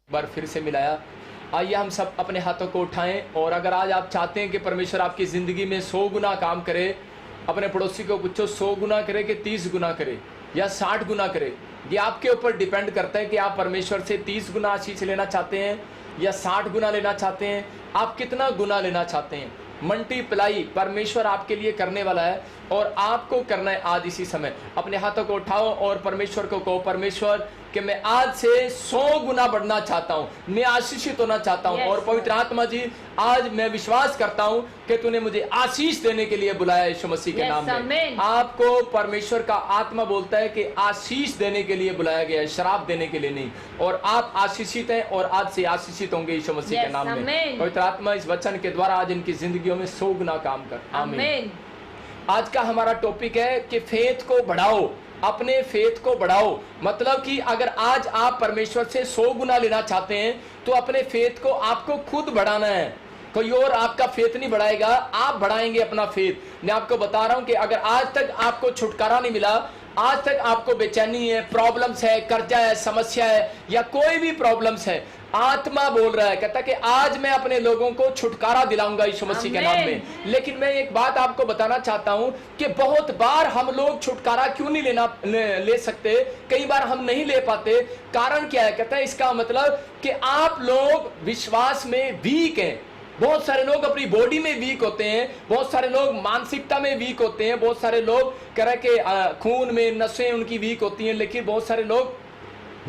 बार फिर से मिलाया। आइए हम सब अपने हाथों को उठाएं और अगर आज आप चाहते हैं कि परमेश्वर आपकी ज़िंदगी में 100 गुना काम करे, अपने पड़ोसी को पूछो 100 गुना करे कि 30 गुना करे या 60 गुना करे। ये आपके ऊपर डिपेंड करता है कि आप परमेश्वर से 30 गुना आशीष लेना चाहते हैं या 60 गुना लेना चाहते हैं। आप कितना गुना लेना चाहते हैं। मल्टीप्लाई परमेश्वर आपके लिए करने वाला है और आपको करना है। आज इसी समय अपने हाथों को उठाओ और परमेश्वर को कहो, परमेश्वर कि मैं आज से 100 गुना बढ़ना चाहता हूं, मैं आशीषित होना चाहता हूं। और पवित्र आत्मा जी, आज मैं विश्वास करता हूं कि तूने मुझे आशीष देने के लिए बुलाया यीशु मसीह के नाम में। आपको परमेश्वर का आत्मा बोलता है कि आशीष देने के लिए बुलाया गया है, शराब देने के लिए नहीं। और आप आशीषित हैं और आज से आशीषित होंगे यीशु मसीह के नाम में। पवित्र आत्मा इस वचन के द्वारा आज इनकी जिंदगियों में 100 गुना काम कर। आमीन। आज का हमारा टॉपिक है कि फेथ को बढ़ाओ, अपने फेथ को बढ़ाओ। मतलब कि अगर आज आप परमेश्वर से 100 गुना लेना चाहते हैं तो अपने फेथ को आपको खुद बढ़ाना है। कोई और आपका फेथ नहीं बढ़ाएगा, आप बढ़ाएंगे अपना फेथ। मैं आपको बता रहा हूं कि अगर आज तक आपको छुटकारा नहीं मिला, आज तक आपको बेचैनी है, प्रॉब्लम्स है, कर्जा है, समस्या है या कोई भी प्रॉब्लम्स है, आत्मा बोल रहा है, कहता है कि आज मैं अपने लोगों को छुटकारा दिलाऊंगा यीशु मसीह के नाम में। लेकिन मैं एक बात आपको बताना चाहता हूं कि बहुत बार हम लोग छुटकारा क्यों नहीं ले सकते, कई बार हम नहीं ले पाते। कारण क्या है? कहता है इसका मतलब कि आप लोग विश्वास में वीक हैं। बहुत सारे लोग अपनी बॉडी में वीक होते हैं, बहुत सारे लोग मानसिकता में वीक होते हैं, बहुत सारे लोग कह रहे कि खून में नसें उनकी वीक होती हैं, लेकिन बहुत सारे लोग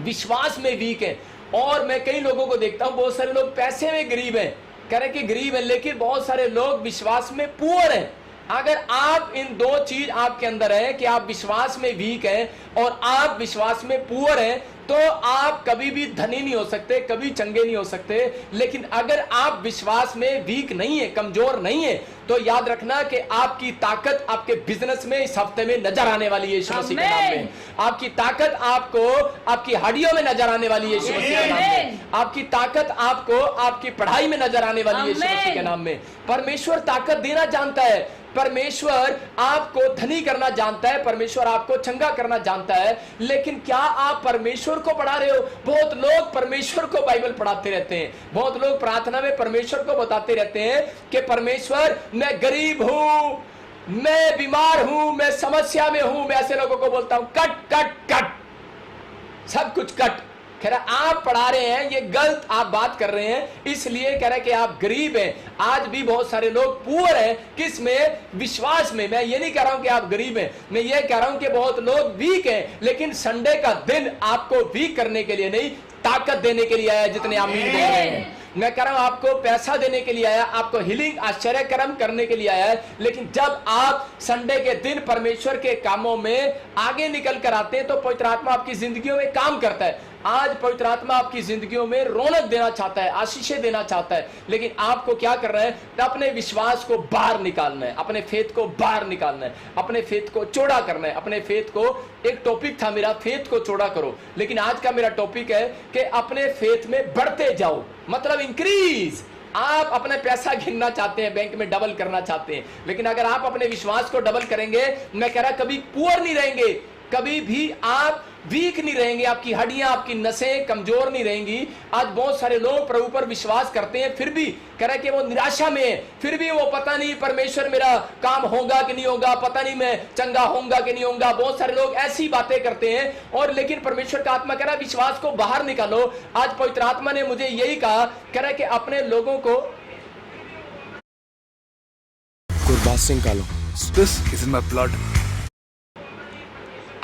विश्वास में वीक हैं। और मैं कई लोगों को देखता हूं, बहुत सारे लोग पैसे में गरीब हैं, कह रहे कि गरीब हैं, लेकिन बहुत सारे लोग विश्वास में पुअर हैं। अगर आप इन दो चीज आपके अंदर है कि आप विश्वास में वीक हैं और आप विश्वास में पुअर हैं, तो आप कभी भी धनी नहीं हो सकते, कभी चंगे नहीं हो सकते। लेकिन अगर आप विश्वास में वीक नहीं है, कमजोर नहीं है, तो याद रखना कि आपकी ताकत आपके बिजनेस में इस हफ्ते में नजर आने वाली है यीशु मसीह के नाम में। आपकी ताकत आपको आपकी हड्डियों में नजर आने वाली है यीशु मसीह के नाम में। आपकी ताकत आपको आपकी पढ़ाई में नजर आने वाली है यीशु मसीह के नाम में। परमेश्वर ताकत देना जानता है, परमेश्वर आपको धनी करना जानता है, परमेश्वर आपको चंगा करना जानता है। लेकिन क्या आप परमेश्वर को पढ़ा रहे हो? बहुत लोग परमेश्वर को बाइबल पढ़ाते रहते हैं, बहुत लोग प्रार्थना में परमेश्वर को बताते रहते हैं कि परमेश्वर मैं गरीब हूं, मैं बीमार हूं, मैं समस्या में हूं। मैं ऐसे लोगों को बोलता हूं कट कट कट, सब कुछ कट। कह रहा आप पढ़ा रहे हैं, ये गलत आप बात कर रहे हैं, इसलिए कह रहे कि आप गरीब हैं। आज भी बहुत सारे लोग पुअर हैं, किस में? विश्वास में। मैं ये नहीं कह रहा हूं कि आप गरीब हैं, मैं ये कह रहा हूं कि बहुत लोग वीक हैं। लेकिन संडे का दिन आपको वीक करने के लिए नहीं, ताकत देने के लिए आया। जितने आमीन बोल रहे हैं, मैं कह रहा हूं आपको पैसा देने के लिए आया, आपको हीलिंग आश्चर्य कर्म करने के लिए आया है। लेकिन जब आप संडे के दिन परमेश्वर के कामों में आगे निकल कर आते हैं तो पवित्र आत्मा आपकी जिंदगियों में काम करता है। आज पवित्र आत्मा आपकी जिंदगियों में रौनक देना चाहता है, आशीषें देना चाहता है। लेकिन आपको क्या करना है? अपने विश्वास को बाहर निकालना है, अपने फेथ को बाहर निकालना है, अपने फेथ को चौड़ा करना है। अपने फेथ को, एक टॉपिक था मेरा, फेथ को चौड़ा करो, लेकिन आज का मेरा टॉपिक है कि अपने फेथ में बढ़ते जाओ, मतलब इंक्रीज। आप अपने पैसा गिनना चाहते हैं, बैंक में डबल करना चाहते हैं, लेकिन अगर आप अपने विश्वास को डबल करेंगे, मैं कह रहा कभी पुअर नहीं रहेंगे, कभी भी आप वीक नहीं रहेंगे, आपकी हड्डियां, आपकी नसें कमजोर नहीं रहेंगी। आज बहुत सारे लोग प्रभु पर विश्वास करते हैं, फिर भी कह रहे कि वो निराशा में है, फिर भी वो पता नहीं परमेश्वर मेरा काम होगा कि नहीं होगा, पता नहीं मैं चंगा होऊंगा कि नहीं होऊंगा। बहुत सारे लोग ऐसी बातें करते हैं। और लेकिन परमेश्वर का आत्मा कह रहा है विश्वास को बाहर निकालो। आज पवित्र आत्मा ने मुझे यही कहा, कह रहा है कि अपने लोगों को This is in my blood.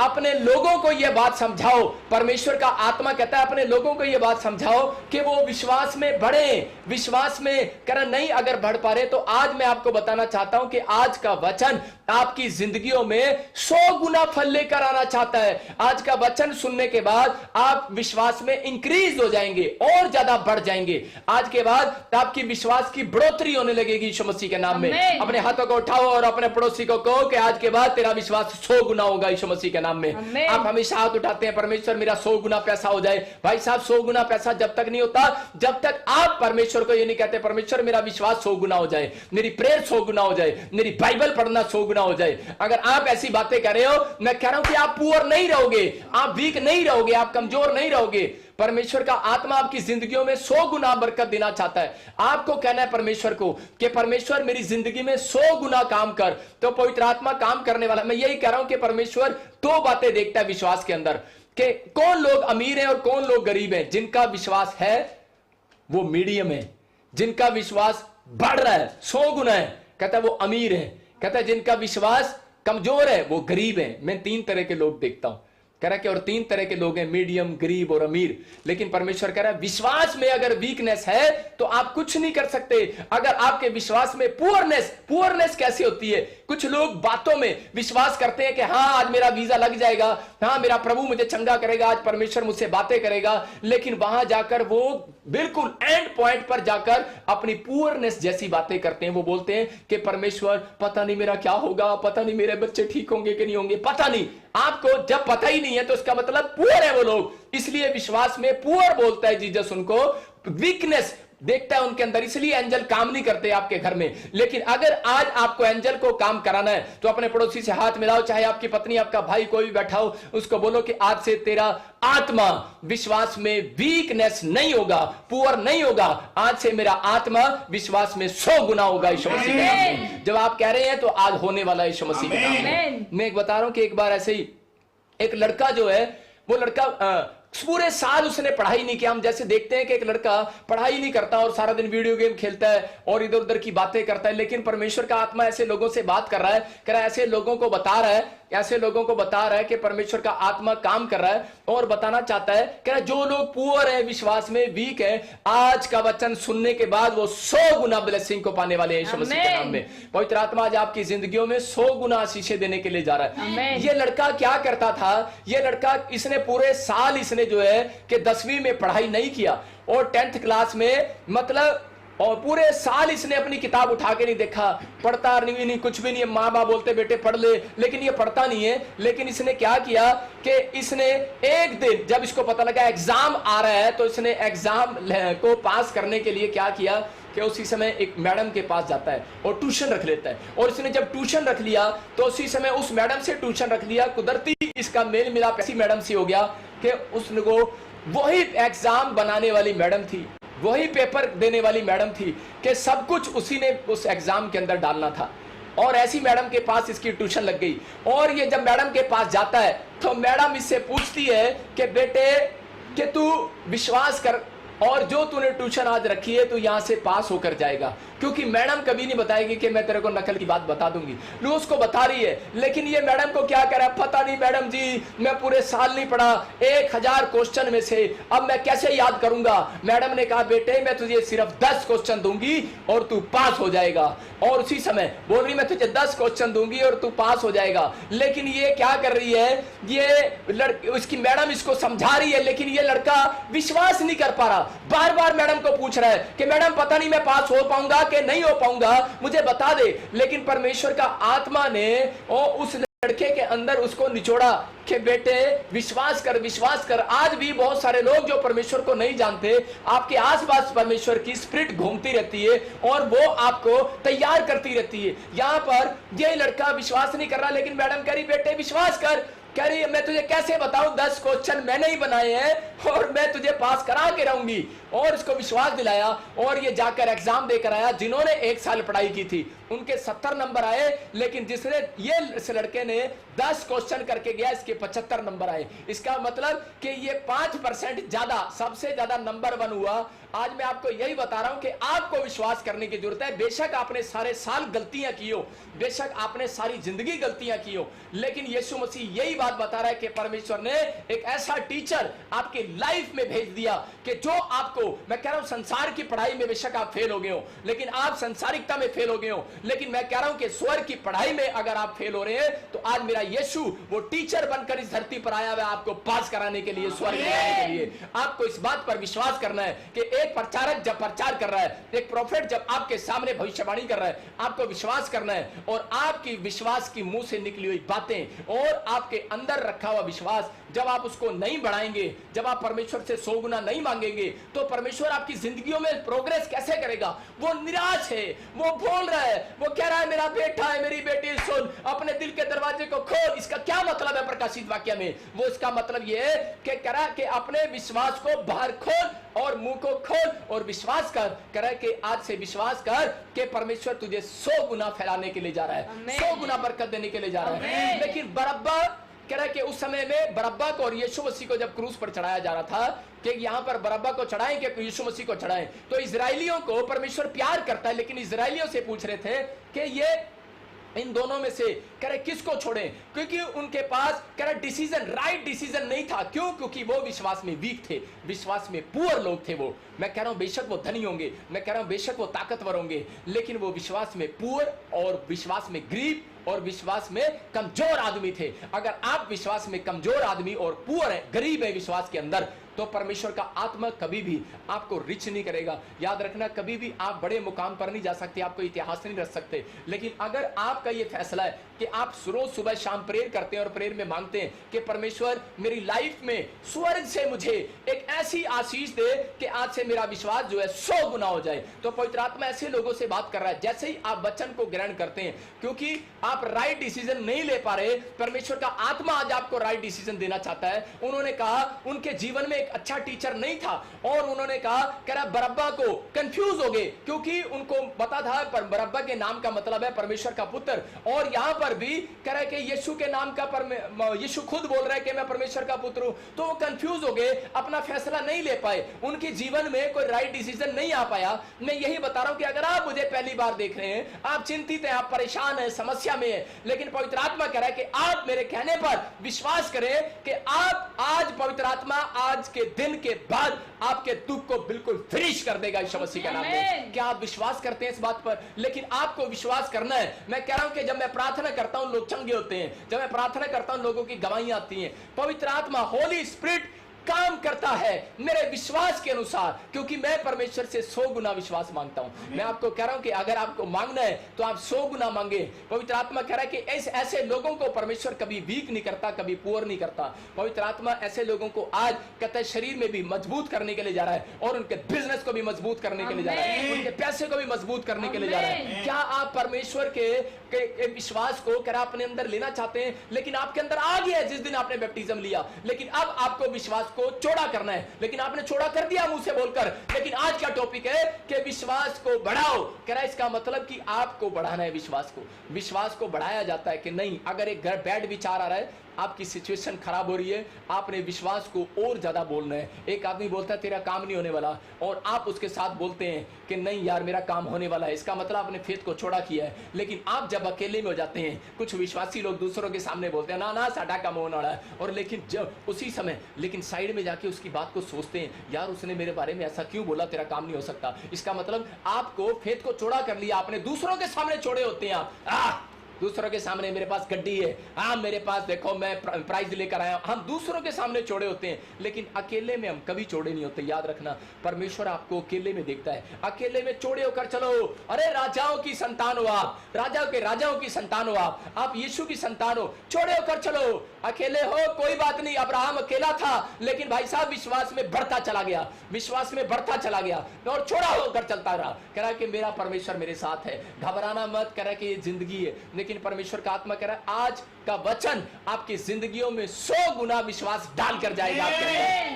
अपने लोगों को यह बात समझाओ। परमेश्वर का आत्मा कहता है अपने लोगों को यह बात समझाओ कि वो विश्वास में बढ़े, विश्वास में करना नहीं। अगर बढ़ पा रहे तो आज मैं आपको बताना चाहता हूं कि आज का वचन आपकी जिंदगियों में 100 गुना फल लेकर आना चाहता है। आज का वचन सुनने के बाद आप विश्वास में इंक्रीज हो जाएंगे और ज्यादा बढ़ जाएंगे। आज के बाद आपकी विश्वास की बढ़ोतरी होने लगेगी यीशु मसीह के नाम में। अपने हाथों को उठाओ और अपने पड़ोसी को कहो कि आज के बाद तेरा विश्वास 100 गुना होगा यीशु मसीह के नाम में। आप हमेशा हाथ उठाते हैं, परमेश्वर मेरा 100 गुना पैसा हो जाए। भाई साहब 100 गुना पैसा जब तक नहीं होता, जब तक आप परमेश्वर को ये नहीं कहते परमेश्वर मेरा विश्वास 100 गुना हो जाए, मेरी प्रेयर 100 गुना हो जाए, मेरी बाइबल पढ़ना 100 गुना हो जाए। अगर आप ऐसी बातें कर रहे हो, मैं कह रहा हूं कि आप पुअर नहीं रहोगे, आप वीक नहीं रहोगे, आप कमजोर नहीं रहोगे। परमेश्वर का आत्मा आपकी जिंदगियों में 100 गुना बरकत देना चाहता है। आपको कहना है परमेश्वर को कि परमेश्वर मेरी जिंदगी में 100 गुना काम कर, तो पवित्र आत्मा काम करने वाला। मैं यही कह रहा हूं कि परमेश्वर 2 बातें देखता है विश्वास के अंदर, कि कौन लोग अमीर हैं और कौन लोग गरीब हैं। जिनका विश्वास है वो मीडियम है, जिनका विश्वास बढ़ रहा है 100 गुना है, कहता है वो अमीर है। कहता है जिनका विश्वास कमजोर है वो गरीब है। मैं 3 तरह के लोग देखता हूं, कह रहा है कि और 3 तरह के लोग हैं, मीडियम, गरीब और अमीर। लेकिन परमेश्वर कह रहा है विश्वास में अगर वीकनेस है तो आप कुछ नहीं कर सकते। अगर आपके विश्वास में पुअरनेस कैसे होती है? कुछ लोग बातों में विश्वास करते हैं कि हाँ आज मेरा वीजा लग जाएगा, हाँ मेरा प्रभु मुझे चंगा करेगा, आज परमेश्वर मुझसे बातें करेगा, लेकिन वहां जाकर वो बिल्कुल एंड पॉइंट पर जाकर अपनी पुअरनेस जैसी बातें करते हैं। वो बोलते हैं कि परमेश्वर पता नहीं मेरा क्या होगा, पता नहीं मेरे बच्चे ठीक होंगे कि नहीं होंगे, पता नहीं। आपको जब पता ही नहीं है तो इसका मतलब पुअर है वो लोग, इसलिए विश्वास में पुअर बोलता है जीसस। उनको वीकनेस देखता है उनके अंदर, इसलिए एंजल काम नहीं करते आपके घर में। लेकिन अगर आज आपको एंजल को काम कराना है तो अपने पड़ोसी से हाथ मिलाओ, चाहे आपकी पत्नी, आपका भाई, कोई भी बैठा हो, उसको बोलो कि आज से तेरा आत्मा विश्वास में वीकनेस नहीं होगा, पुअर नहीं होगा। आज से मेरा आत्मा विश्वास में 100 गुना होगा यीशु मसीह के नाम में। जब आप कह रहे हैं तो आज होने वाला यीशु मसीह के नाम में। मैं एक बता रहा हूं कि एक बार ऐसे ही एक लड़का जो है, वो लड़का पूरे साल उसने पढ़ाई नहीं किया। हम जैसे देखते हैं कि एक लड़का पढ़ाई नहीं करता और सारा दिन वीडियो गेम खेलता है और इधर उधर की बातें करता है, लेकिन परमेश्वर का आत्मा ऐसे लोगों से बात कर रहा है, कह रहा है ऐसे लोगों को बता रहा है कि परमेश्वर का आत्मा काम कर रहा है और बताना चाहता है। कह रहा है जो लोग पुअर है, विश्वास में वीक है, आज का वचन सुनने के बाद वो 100 गुना ब्लेसिंग को पाने वाले हैं यीशु मसीह के नाम में। पवित्र आत्मा आज आपकी जिंदगियों में 100 गुना आशीषें देने के लिए जा रहा है। ये लड़का क्या करता था? ये लड़का, इसने पूरे साल इसने जो है कि 10वीं में पढ़ाई नहीं किया और 10th क्लास में, मतलब और पूरे साल इसने अपनी किताब उठा के नहीं देखा, पढ़ता नहीं कुछ भी नहीं। माँ बाप बोलते बेटे पढ़ ले, लेकिन ये पढ़ता नहीं है। लेकिन इसने क्या किया कि इसने एक दिन जब इसको पता लगा एग्जाम आ रहा है, तो इसने एग्जाम को पास करने के लिए क्या किया कि उसी समय एक मैडम के पास जाता है और ट्यूशन रख लेता है। और इसने जब ट्यूशन रख लिया तो उसी समय उस मैडम से ट्यूशन रख लिया। कुदरती इसका मेल मिलाप ऐसी मैडम से हो गया कि उसको वही एग्जाम बनाने वाली मैडम थी, वही पेपर देने वाली मैडम थी, कि सब कुछ उसी ने उस एग्जाम के अंदर डालना था। और ऐसी मैडम के पास इसकी ट्यूशन लग गई। और ये जब मैडम के पास जाता है तो मैडम इससे पूछती है कि बेटे कि तू विश्वास कर और जो तूने ट्यूशन आज रखी है तो यहां से पास होकर जाएगा, क्योंकि मैडम कभी नहीं बताएगी कि मैं तेरे को नकल की बात बता दूंगी। लोग उसको बता रही है, लेकिन ये मैडम को क्या करा, पता नहीं मैडम जी मैं पूरे साल नहीं पढ़ा, 1000 क्वेश्चन में से अब मैं कैसे याद करूंगा। मैडम ने कहा बेटे मैं तुझे सिर्फ 10 क्वेश्चन दूंगी और तू पास हो जाएगा। और उसी समय बोल रही मैं तुझे 10 क्वेश्चन दूंगी और तू पास हो जाएगा। लेकिन ये क्या कर रही है, ये उसकी मैडम इसको समझा रही है, लेकिन ये लड़का विश्वास नहीं कर पा रहा। बार बार मैडम को पूछ रहा है कि मैडम पता नहीं मैं पास हो पाऊंगा कि नहीं हो पाऊंगा, मुझे बता दे। लेकिन परमेश्वर का आत्मा ने उस लड़के के अंदर उसको निचोड़ा कि बेटे विश्वास कर, विश्वास कर। आज भी बहुत सारे लोग जो परमेश्वर को नहीं जानते, आपके आसपास परमेश्वर की स्पिरिट घूमती रहती है और वो आपको तैयार करती रहती है। यहां पर ये लड़का विश्वास नहीं कर रहा, लेकिन मैडम कह रही बेटे विश्वास कर। कह रही मैं तुझे कैसे बताऊं, 10 क्वेश्चन मैंने ही बनाए हैं और मैं तुझे पास करा के रहूंगी। और इसको विश्वास दिलाया और ये जाकर एग्जाम देकर आया। जिन्होंने 1 साल पढ़ाई की थी उनके 70 नंबर आए, लेकिन जिसने ये इस लड़के ने 10 क्वेश्चन करके गया, इसके 75 नंबर आए। इसका मतलब कि ये 5% ज्यादा, सबसे ज्यादा नंबर 1 हुआ। आज मैं आपको यही बता रहा हूं कि आपको विश्वास करने की जरूरत है। बेशक आपने सारे साल गलतियां की हो, बेशक आपने सारी जिंदगी गलतियां की हो, लेकिन यीशु मसीह यही बात बता रहा है कि परमेश्वर ने एक ऐसा टीचर आपके लाइफ में भेज दिया कि जो आपको, मैं कह रहा हूं संसार की पढ़ाई में बेशक आप फेल हो गए हो, लेकिन आप संसारिकता में फेल हो गए हो, लेकिन मैं कह रहा हूं कि स्वर्ग की पढ़ाई में अगर आप फेल हो रहे हैं तो आज मेरा यीशु वो टीचर बनकर इस धरती पर आया हुआ आपको पास कराने के लिए, स्वर्ग ले जाने के लिए। आपको इस बात पर विश्वास करना है कि एक प्रचारक जब प्रचार कर रहा है, एक प्रोफेट जब आपके सामने भविष्यवाणी कर रहा है, आपको विश्वास करना है और आपकी विश्वास की मुंह से निकली हुई बातें और आपके अंदर रखा हुआ विश्वास जब आप उसको नहीं बढ़ाएंगे, जब आप परमेश्वर से 100 गुना नहीं मांगेंगे, तो परमेश्वर आपकी जिंदगियों में प्रोग्रेस कैसे करेगा? वो निराश है, वो बोल रहा है, वो कह रहा है मेरा बेटा है, मेरी बेटी सुन, अपने दिल के दरवाजे को खोल। इसका क्या मतलब है प्रकाशित वाक्य में? वो इसका मतलब ये है कि कह रहा है कि अपने विश्वास को बाहर खोल और मुंह को खोल और विश्वास कर, कह रहा है कि आज से विश्वास कर कि परमेश्वर तुझे 100 गुना फैलाने के लिए जा रहा है, 100 गुना बरकत देने के लिए जा रहा है। लेकिन बरअब्बा कह रहा है कि उस समय में बरअब्बा को और यीशु मसीह को जब क्रूस पर चढ़ाया जा रहा था कि यहाँ पर बरअब्बा को चढ़ाएं कि यीशु मसीह को चढ़ाएं, तो इजराइलियों को परमेश्वर प्यार करता है, लेकिन इजराइलियों से पूछ रहे थे कि ये इन दोनों में से कह रहे किसको छोड़ें, क्योंकि उनके पास कह रहे डिसीजन, राइट डिसीजन नहीं था। क्यों? क्योंकि वो विश्वास में वीक थे, विश्वास में पुअर लोग थे। वो मैं कह रहा हूं बेशक वो धनी होंगे, मैं कह रहा हूं बेशक वो ताकतवर होंगे, लेकिन वो विश्वास में पुअर और विश्वास में गरीब और विश्वास में कमजोर आदमी थे। अगर आप विश्वास में कमजोर आदमी और पुअर है, गरीब है विश्वास के अंदर, तो परमेश्वर का आत्मा कभी भी आपको रिच नहीं करेगा। याद रखना, कभी भी आप बड़े मुकाम पर नहीं जा सकते, आपको इतिहास नहीं रख सकते। लेकिन अगर आपका ये फैसला है कि आप रोज सुबह शाम प्रेयर करते हैं और प्रेयर में मांगते हैं कि परमेश्वर मेरी लाइफ में स्वर्ग से मुझे एक ऐसी आशीष दे कि आज से मेरा विश्वास जो है 100 गुना हो जाए, तो पवित्र आत्मा ऐसे लोगों से बात कर रहा है जैसे ही आप वचन को ग्रहण करते हैं, क्योंकि आप राइट डिसीजन नहीं ले पा रहे, परमेश्वर का आत्मा आज आपको राइट डिसीजन देना चाहता है। उन्होंने कहा उनके जीवन में एक अच्छा टीचर नहीं था और उन्होंने कहा कह रहा बरअब्बा को कंफ्यूज हो गए, क्योंकि उनको पता था पर बरअब्बा के नाम का मतलब है परमेश्वर का पुत्र, और यहां पर भी कह रहा है कि यीशु के नाम का यीशु खुद बोल रहा है कि मैं परमेश्वर का पुत्र हूं, तो वो कंफ्यूज हो गए, अपना फैसला नहीं ले पाए, उनके जीवन में कोई राइट डिसीजन नहीं आ पाया। मैं यही बता रहा हूं कि अगर आप मुझे पहली बार देख रहे हैं, आप चिंतित हैं, आप परेशान हैं, समस्या में है, लेकिन पवित्र आत्मा कह रहा है कि आप मेरे कहने पर विश्वास करें कि आप आज पवित्र आत्मा आज के दिन के बाद आपके दुख को बिल्कुल फिनिश कर देगा यीशु मसीह के नाम में। क्या आप विश्वास करते हैं इस बात पर? लेकिन आपको विश्वास करना है। मैं कह रहा हूं कि जब मैं प्रार्थना करता हूं लोग चंगे होते हैं, जब मैं प्रार्थना करता हूं लोगों की गवाहियां आती हैं। पवित्र आत्मा होली स्पिरिट काम करता है मेरे विश्वास के अनुसार, क्योंकि मैं परमेश्वर से 100 गुना विश्वास मांगता हूं। मैं आपको कह रहा हूं कि अगर आपको मांगना है तो आप 100 गुना मांगे। पवित्र आत्मा कह रहा है कि ऐसे लोगों को परमेश्वर कभी वीक नहीं करता, कभी पुअर नहीं करता। पवित्र आत्मा ऐसे लोगों को आज कहता है शरीर में भी मजबूत करने के लिए जा रहा है, और उनके बिजनेस को भी मजबूत करने के लिए जा रहा है, उनके पैसे को भी मजबूत करने के लिए जा रहा है। क्या आप परमेश्वर के विश्वास को कह रहा अपने अंदर लेना चाहते हैं? लेकिन आपके अंदर आ गया है जिस दिन आपने बैप्टिज्म लिया, लेकिन अब आपको विश्वास को चौड़ा करना है, लेकिन आपने चौड़ा कर दिया मुंह से बोलकर। लेकिन आज का टॉपिक है कि विश्वास को बढ़ाओ। कह रहा है इसका मतलब कि आपको बढ़ाना है विश्वास को। विश्वास को बढ़ाया जाता है कि नहीं, अगर एक घर बैड विचार आ रहा है, आपकी सिचुएशन खराब हो रही है, आपने विश्वास को और ज्यादा बोलना है। एक आदमी बोलता है तेरा काम नहीं होने वाला, और आप उसके साथ बोलते हैं कि नहीं यार मेरा काम होने वाला है, इसका मतलब आपने फेथ को छोड़ा किया है। लेकिन आप जब अकेले में हो जाते हैं, कुछ विश्वासी लोग दूसरों के सामने बोलते हैं ना ना साडा काम होने वाला है, और लेकिन जब उसी समय लेकिन साइड में जाके उसकी बात को सोचते हैं, यार उसने मेरे बारे में ऐसा क्यों बोला, तेरा काम नहीं हो सकता। इसका मतलब आपको फेथ को चौड़ा कर लिया, आपने दूसरों के सामने छोड़े होते हैं। आप दूसरों के सामने मेरे पास गड्डी है, हाँ मेरे पास देखो मैं प्राइज लेकर आया, हम दूसरों के सामने छोड़े होते हैं, लेकिन अकेले में हम कभी छोड़े नहीं होते। याद रखना, परमेश्वर आपको अकेले में देखता है। अकेले में चौड़े होकर चलो। अरे राजाओं की संतान हो आप, राजाओं की संतान हो आप यीशु की संतान हो, चौड़े होकर चलो। अकेले हो कोई बात नहीं, अब्राहम अकेला था, लेकिन भाई साहब विश्वास में बढ़ता चला गया, विश्वास में बढ़ता चला गया और चौड़ा होकर चलता रहा। कह रहा कि मेरा परमेश्वर मेरे साथ है, घबराना मत। कह रहा कि ये जिंदगी है, लेकिन परमेश्वर का आत्मा कह रहा है आज का वचन आपकी जिंदगियों में 100 गुना विश्वास डालकर जाएगा।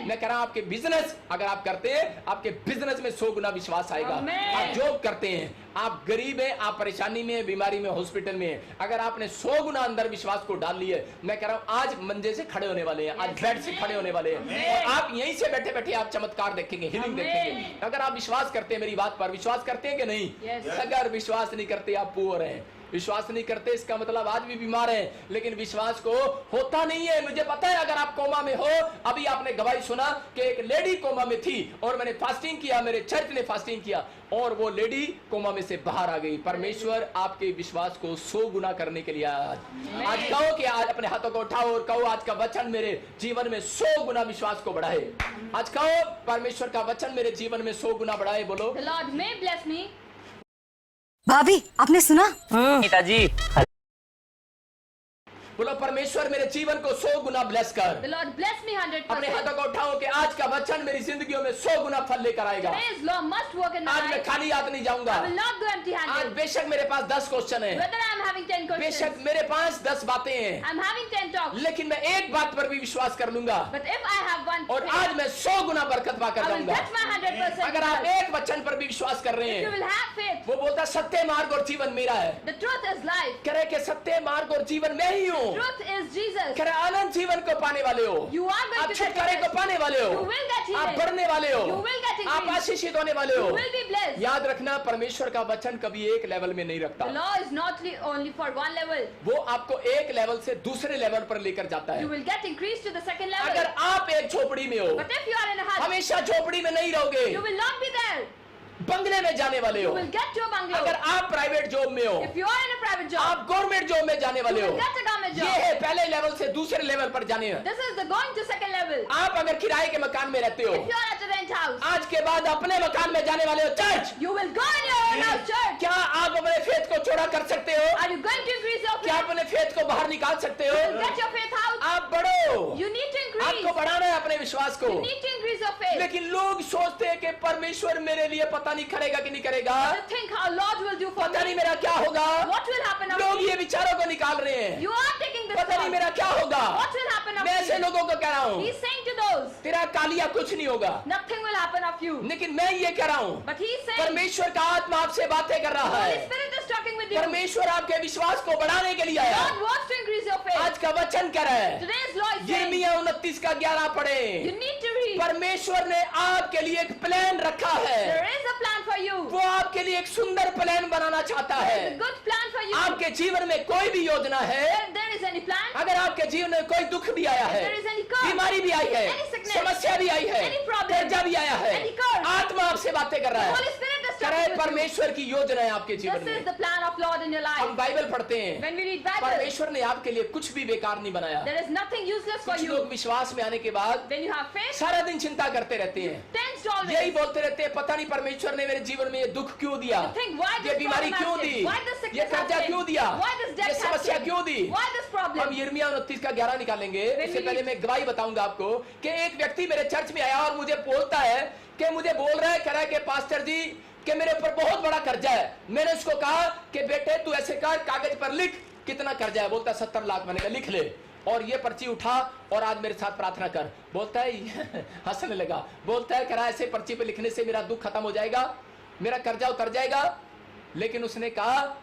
मैं कह रहा हूं आपके बिजनेस अगर आप करते हैं, आपके बिजनेस में 100 गुना विश्वास आएगा। आप जॉब करते हैं, आप गरीब हैं, आप परेशानी में, बीमारी में, हॉस्पिटल में हैं, अगर आपने 100 गुना अंदर विश्वास को डाल लिए, मैं कह रहा हूं आज मंजे से खड़े होने वाले हैं, आज बेड से खड़े होने वाले हैं, और आप यहीं से बैठे बैठे आप चमत्कार देखेंगे, हीलिंग देखेंगे। अगर आप विश्वास करते हैं, मेरी बात पर विश्वास करते हैं कि नहीं? अगर विश्वास नहीं करते आप पुअर हैं, विश्वास नहीं करते इसका मतलब आज भी बीमार है, लेकिन विश्वास को होता नहीं है। मुझे पता है अगर आप कोमा में हो, अभी आपने गवाही सुना कि एक लेडी कोमा में थी और मैंने फास्टिंग किया, मेरे चर्च ने फास्टिंग किया और वो लेडी कोमा में से बाहर आ गई। परमेश्वर आपके विश्वास को 100 गुना करने के लिए आज कहो कि आज अपने हाथों को उठाओ और कहो आज का वचन मेरे जीवन में 100 गुना विश्वास को बढ़ाए। आज कहो परमेश्वर का वचन मेरे जीवन में 100 गुना बढ़ाए। बोलो The Lord may bless me. भाभी आपने सुना? पिताजी बोलो परमेश्वर मेरे जीवन को 100 गुना ब्लेस कर। The Lord bless me अपने 100%. हाथों को उठाओ कि आज का वचन मेरी जिंदगियों में 100 गुना फल लेकर आएगा। Today's law must work in my आज मैं life. खाली हाथ नहीं जाऊंगा। I will not go आज empty-handed. बेशक मेरे पास 10 क्वेश्चन है, Whether I'm having 10 बेशक questions, मेरे पास 10 बातें हैं, I'm having 10 talks. लेकिन मैं एक बात पर भी विश्वास कर लूंगा But if I have one और faith, आज मैं 100 गुना बरकत पाकर I will जाऊंगा। get my 100%. अगर आप result. एक वचन पर भी विश्वास कर रहे If you हैं, will have faith, वो बोलता है सत्य मार्ग और जीवन मेरा है। the truth is life. कह रहे कि सत्य मार्ग और जीवन मैं ही हूँ। Truth is Jesus. कह रहे अनंत जीवन को पाने वाले हो, You are going आप to get छुटकारे को blessed. पाने वाले हो, You will get आप healed. बढ़ने वाले हो, You will get आप increased. आशीषित होने वाले You हो। will be blessed. याद रखना परमेश्वर का वचन कभी एक लेवल में नहीं रखता, The law is not only for one level. वो आपको एक लेवल से दूसरे लेवल पर लेकर जाता You है। will get increased to the second level. अगर आप एक झोपड़ी में हो, But if you are in a hut, हमेशा झोपड़ी में नहीं रहोगे, you will not be there. बंगले में जाने वाले You हो। will get to a bungalow. अगर आप प्राइवेट जॉब में हो, If you are in a private job, आप गवर्नमेंट जॉब में जाने you वाले हो। will get a government ये job. है पहले लेवल से दूसरे लेवल पर जाने हैं। This is the going to second level. आप अगर किराए के मकान में रहते हो, If you are at a rent house, आज के बाद अपने मकान में जाने वाले हो church. you will go in your own house church. क्या आप अपने फेथ को चौड़ा कर सकते हो? Are you going to increase your क्या faith? आप अपने फेथ को बाहर निकाल सकते हो? You will get your faith out. आप बढ़ो, You need to increase. आपको बढ़ाना है अपने विश्वास को। You need to increase your faith. लेकिन लोग सोचते हैं कि परमेश्वर मेरे लिए पता नहीं करेगा कि नहीं करेगा, You think how Lord will do for पता नहीं me. मेरा क्या होगा। What will happen after लोग me? ये विचारों को निकाल रहे हैं, You are taking this पता नहीं thought. मेरा क्या होगा। What will happen मैं ऐसे after me? लोगों को कह रहा हूँ, He's saying to those, तेरा कालिया कुछ नहीं होगा। nothing will happen of you. लेकिन मैं ये कह रहा हूँ, But he's saying, परमेश्वर का आत्मा आपसे बातें कर रहा Holy है। Spirit is talking with you. परमेश्वर आपके विश्वास को बढ़ाने के लिए आया। God wants to increase your faith. आज का वचन कह रहा है, Today's law is saying, यिर्मयाह 29 का 11 पढ़े। you need to read. परमेश्वर ने आपके लिए एक प्लान रखा है, There is a plan for you. वो आपके लिए एक सुंदर प्लान बनाना चाहता There is a है। good plan for you. आपके जीवन में कोई भी योजना है, If there is any plan, अगर आपके जीवन में कोई दुख भी आया है, if there is any curse, बीमारी भी आई है, any sickness, समस्या भी आई है, any problem, कर्जा भी आया है, any curse, आत्मा आपसे बातें कर रहा the है। Holy Spirit is कह रहा talking है with you. परमेश्वर की योजना है आपके जीवन This is में। the plan of Lord in your हम life. बाइबल पढ़ते हैं, When we read Bible, परमेश्वर ने आपके लिए कुछ भी बेकार नहीं बनाया। there is nothing useless for कुछ you. लोग विश्वास में आने के बाद When you have faith, सारा दिन चिंता करते रहते हैं, tensed always. यही बोलते रहते हैं पता नहीं परमेश्वर ने मेरे जीवन में ये दुख क्यों दिया, You think, why ये this बीमारी problem क्यों has the, came? Why this ये sickness has कर्जा came? क्यों दिया, Why this ये death has समस्या came? क्यों दी। Why this problem? हम यिर्मयाह 29 का 11 निकालेंगे। When उससे we पहले read- मैं गवाही बताऊंगा आपको कि एक व्यक्ति मेरे चर्च में आया और मुझे बोलता है कि मुझे बोल रहा है, कह रहा है कि पास्टर जी कि मेरे ऊपर बहुत बड़ा कर्जा है। मैंने उसको कहा कि बेटे तू ऐसे कर, कागज पर लिख कितना कर्जा है। बोलता 70 लाख। मैंने कहा लिख ले और ये पर्ची उठा और आज मेरे साथ प्रार्थना कर। बोलता है हंसने लगा, बोलता है कह रहा ऐसे पर्ची पे लिखने से मेरा दुख खत्म हो जाएगा, मेरा कर्जा उतर जाएगा। लेकिन उसने कहा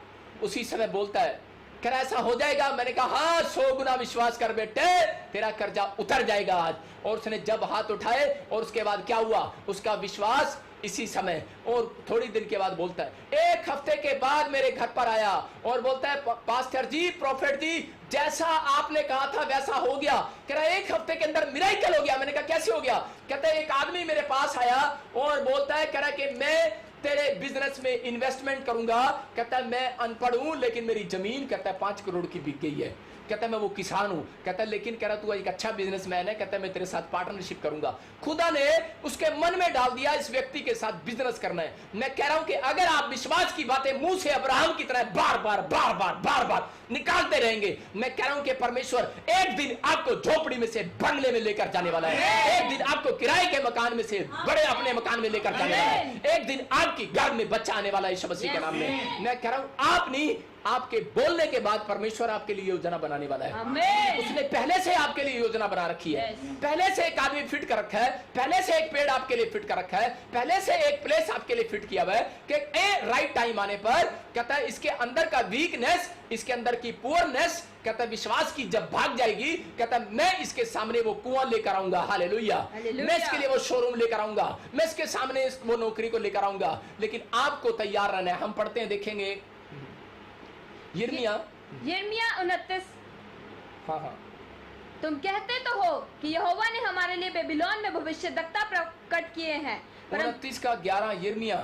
उसी समय बोलता है कह रहा ऐसा हो जाएगा। मैंने कहा हाँ 100 गुना विश्वास कर बेटे, तेरा कर्जा उतर जाएगा आज। और उसने जब हाथ उठाए और उसके बाद क्या हुआ, उसका विश्वास इसी समय। और थोड़ी दिन के बाद बोलता है एक हफ्ते के बाद मेरे घर पर आया और बोलता है पास्टर जी, प्रोफेट जी, जैसा आपने कहा था वैसा हो गया। कह रहा है एक हफ्ते के अंदर मिरेकल हो गया। मैंने कहा कैसे हो गया। कहता है एक आदमी मेरे पास आया और बोलता है कह रहा है कि मैं तेरे बिजनेस में इन्वेस्टमेंट करूंगा। कहता है मैं अनपढ़ हूं लेकिन मेरी जमीन कहता है 5 करोड़ की बिक गई है। कहता है मैं वो किसान हूं। कहता है लेकिन कह रहा तू एक अच्छा बिजनेसमैन है, कहता है मैं तेरे साथ पार्टनरशिप करूंगा। खुदा ने उसके मन में डाल दिया इस व्यक्ति के साथ बिजनेस करना है। मैं कह रहा हूं कि अगर आप विश्वास की बातें मुंह से अब्राहम की तरह बार बार निकालते रहेंगे, मैं कह रहा हूं कि परमेश्वर एक दिन आपको झोपड़ी में से बंगले में लेकर जाने वाला है। एक दिन आपको किराए के मकान में से बड़े अपने मकान में लेकर जाने वाला है। एक दिन आपकी घर में बच्चा आने वाला है यीशु मसीह के नाम में। मैं कह रहा हूं आप नहीं, आपके बोलने के बाद परमेश्वर आपके लिए योजना बनाने वाला है। Amen. उसने पहले से आपके लिए योजना बना रखी है। Yes. पहले से एक आदमी फिट कर रखा है, पहले से एक पेड़ आपके लिए फिट कर रखा है, पहले से एक प्लेस आपके लिए फिट किया हुआ है कि राइट टाइम आने पर कहता है इसके अंदर का वीकनेस, इसके अंदर की पुअरनेस, कहता है विश्वास की जब भाग जाएगी, कहता है मैं इसके सामने वो कुआं लेकर आऊंगा। हालेलुया। हालेलुया। मैं इसके लिए वो शोरूम लेकर आऊंगा, मैं इसके सामने वो नौकरी को लेकर आऊंगा। लेकिन आपको तैयार रहना है। हम पढ़ते हैं, देखेंगे यिर्मयाह 29। हाँ तुम कहते तो हो कि यहोवा ने हमारे लिए बेबीलोन में भविष्यद्वक्ता प्रकट किए हैं, परंतु 29 का 11 यिर्मयाह।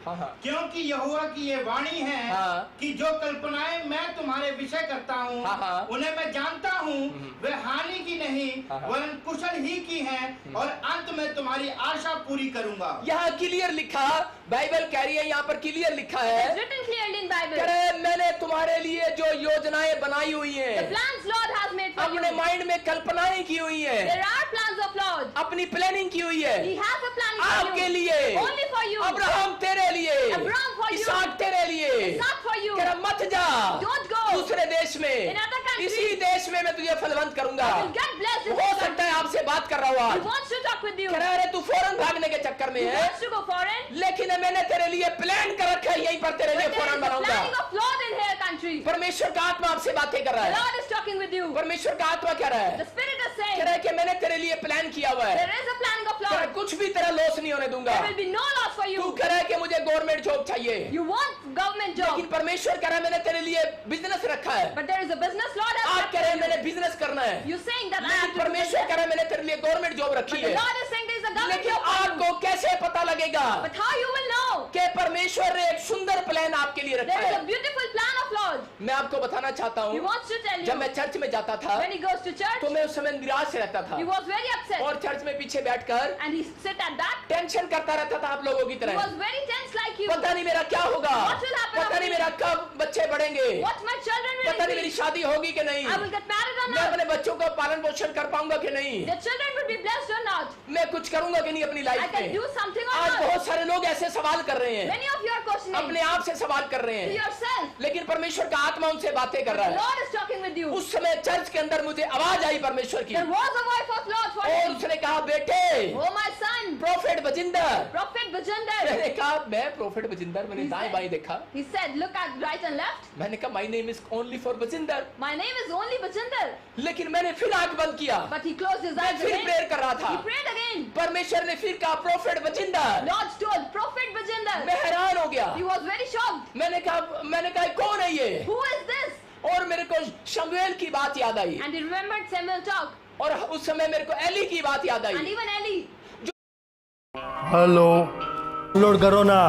हाँ, हाँ। क्योंकि यहोवा की ये वाणी है हाँ। कि जो कल्पनाएं मैं तुम्हारे विषय करता हूँ हाँ, हाँ। उन्हें मैं जानता हूँ, वे हानि की नहीं हाँ, हाँ। वरन कुशल ही की हैं, और अंत में तुम्हारी आशा पूरी करूंगा। यहाँ क्लियर लिखा, बाइबल कह रही है, यहाँ पर क्लियर लिखा है, It's written clearly in Bible. कह रहे हैं, मैंने तुम्हारे लिए जो योजनाएं बनाई हुई The हैं, plans Lord has made for you. अपने माइंड में कल्पनाएं की हुई हैं, There are plans of Lord. अपनी प्लानिंग की हुई है He has a plan for आपके you. लिए, Only for you. अब्राहम तेरे लिए, Abraham for you. इसहाक तेरे लिए, Isaac for you. कह रहा मत जा Don't go. दूसरे देश में, In other countries. इसी देश में मैं तुझे फलवंत करूंगा। You will get blessed in हो this सकता है country. आपसे बात कर रहा हूँ He आज, wants to talk with you. कह रहा है, अरे तू फौरन भागने के चक्कर में He है, wants to go foreign. लेकिन मैंने तेरे लिए प्लान कर रखा है, यहीं पर तेरे लिए But there फौरन is a बनाऊंगा। planning of Lord in here country. परमेश्वर का आत्मा आपसे बातें कर रहा The है, Lord is talking with you. परमेश्वर का आत्मा कह रहा है, The Spirit is कह saying रहा है कि मैंने तेरे लिए प्लान किया हुआ है, there is a planning of कह रहा है, Lord. कुछ भी तेरा लॉस नहीं होने दूंगा। There will be no loss for तू you. कह रहा है कि मुझे गवर्नमेंट जॉब चाहिए, You want government job. लेकिन परमेश्वर कह रहा है मैंने तेरे लिए बिजनेस रखा है। But there is a business Lord has आप set कह रहे हैं for मैंने you. बिजनेस करना है, You're saying that I have लेकिन to do परमेश्वर business. कह रहा है मैंने तेरे लिए गवर्नमेंट जॉब But रखी the है। Lord is saying there is a government लेकिन job for you. आपको कैसे पता लगेगा But how you will know? कि परमेश्वर ने एक सुंदर प्लान आपके लिए रखा There is है? a beautiful plan of Lord. मैं आपको बताना चाहता He हूँ, wants to tell जब you. मैं चर्च में जाता था When he goes to church, तो मैं उस समय निराश रहता था, he was very upset. और चर्च में पीछे बैठकर And he sit at that. Tension करता रहता था आप लोगों की He तरह। was very tense like you. पता नहीं मेरा क्या होगा, What will happen पता after नहीं me? मेरा कब बच्चे बढ़ेंगे, What my children पता नहीं will मेरी be. शादी होगी कि नहीं, I will get married or मैं not. अपने बच्चों का पालन पोषण कर पाऊंगा कि नहीं, Their children will be blessed or not. मैं कुछ करूंगा कि नहीं अपनी I लाइफ can में। do something or आज not. बहुत सारे लोग ऐसे सवाल कर रहे हैं, Many of you are questioning अपने आप से सवाल कर रहे to हैं, yourself. लेकिन परमेश्वर का आत्मा उनसे बातें कर The रहा है। Lord is talking with you. उस समय चर्च के अंदर मुझे आवाज आई परमेश्वर की, There was a voice of Lord for और him. उसने कहा बेटे Oh my son, prophet Bajinder. Prophet Bajinder. मैंने कहा मैं प्रोफेट बजिंदर, मैंने He दाएं said- बाएं देखा, He said, look at right and left. मैंने कहा my name is only for Bajinder, My name is only Bajinder. लेकिन मैंने फिर आंख बंद किया, But he closed his मैं eyes फिर again. प्रेयर कर रहा था, He prayed again. परमेश्वर ने फिर कहा prophet Bajinder. Lord told Prophet Bajinder. मैं हैरान हो गया, He was very shocked. मैंने कहा कौन है ये, Who is this? और मेरे को शमूएल की बात याद आई, And he remembered Samuel talk. और उस समय मेरे को एली की बात याद And I. even Eli. Hello download करो ना।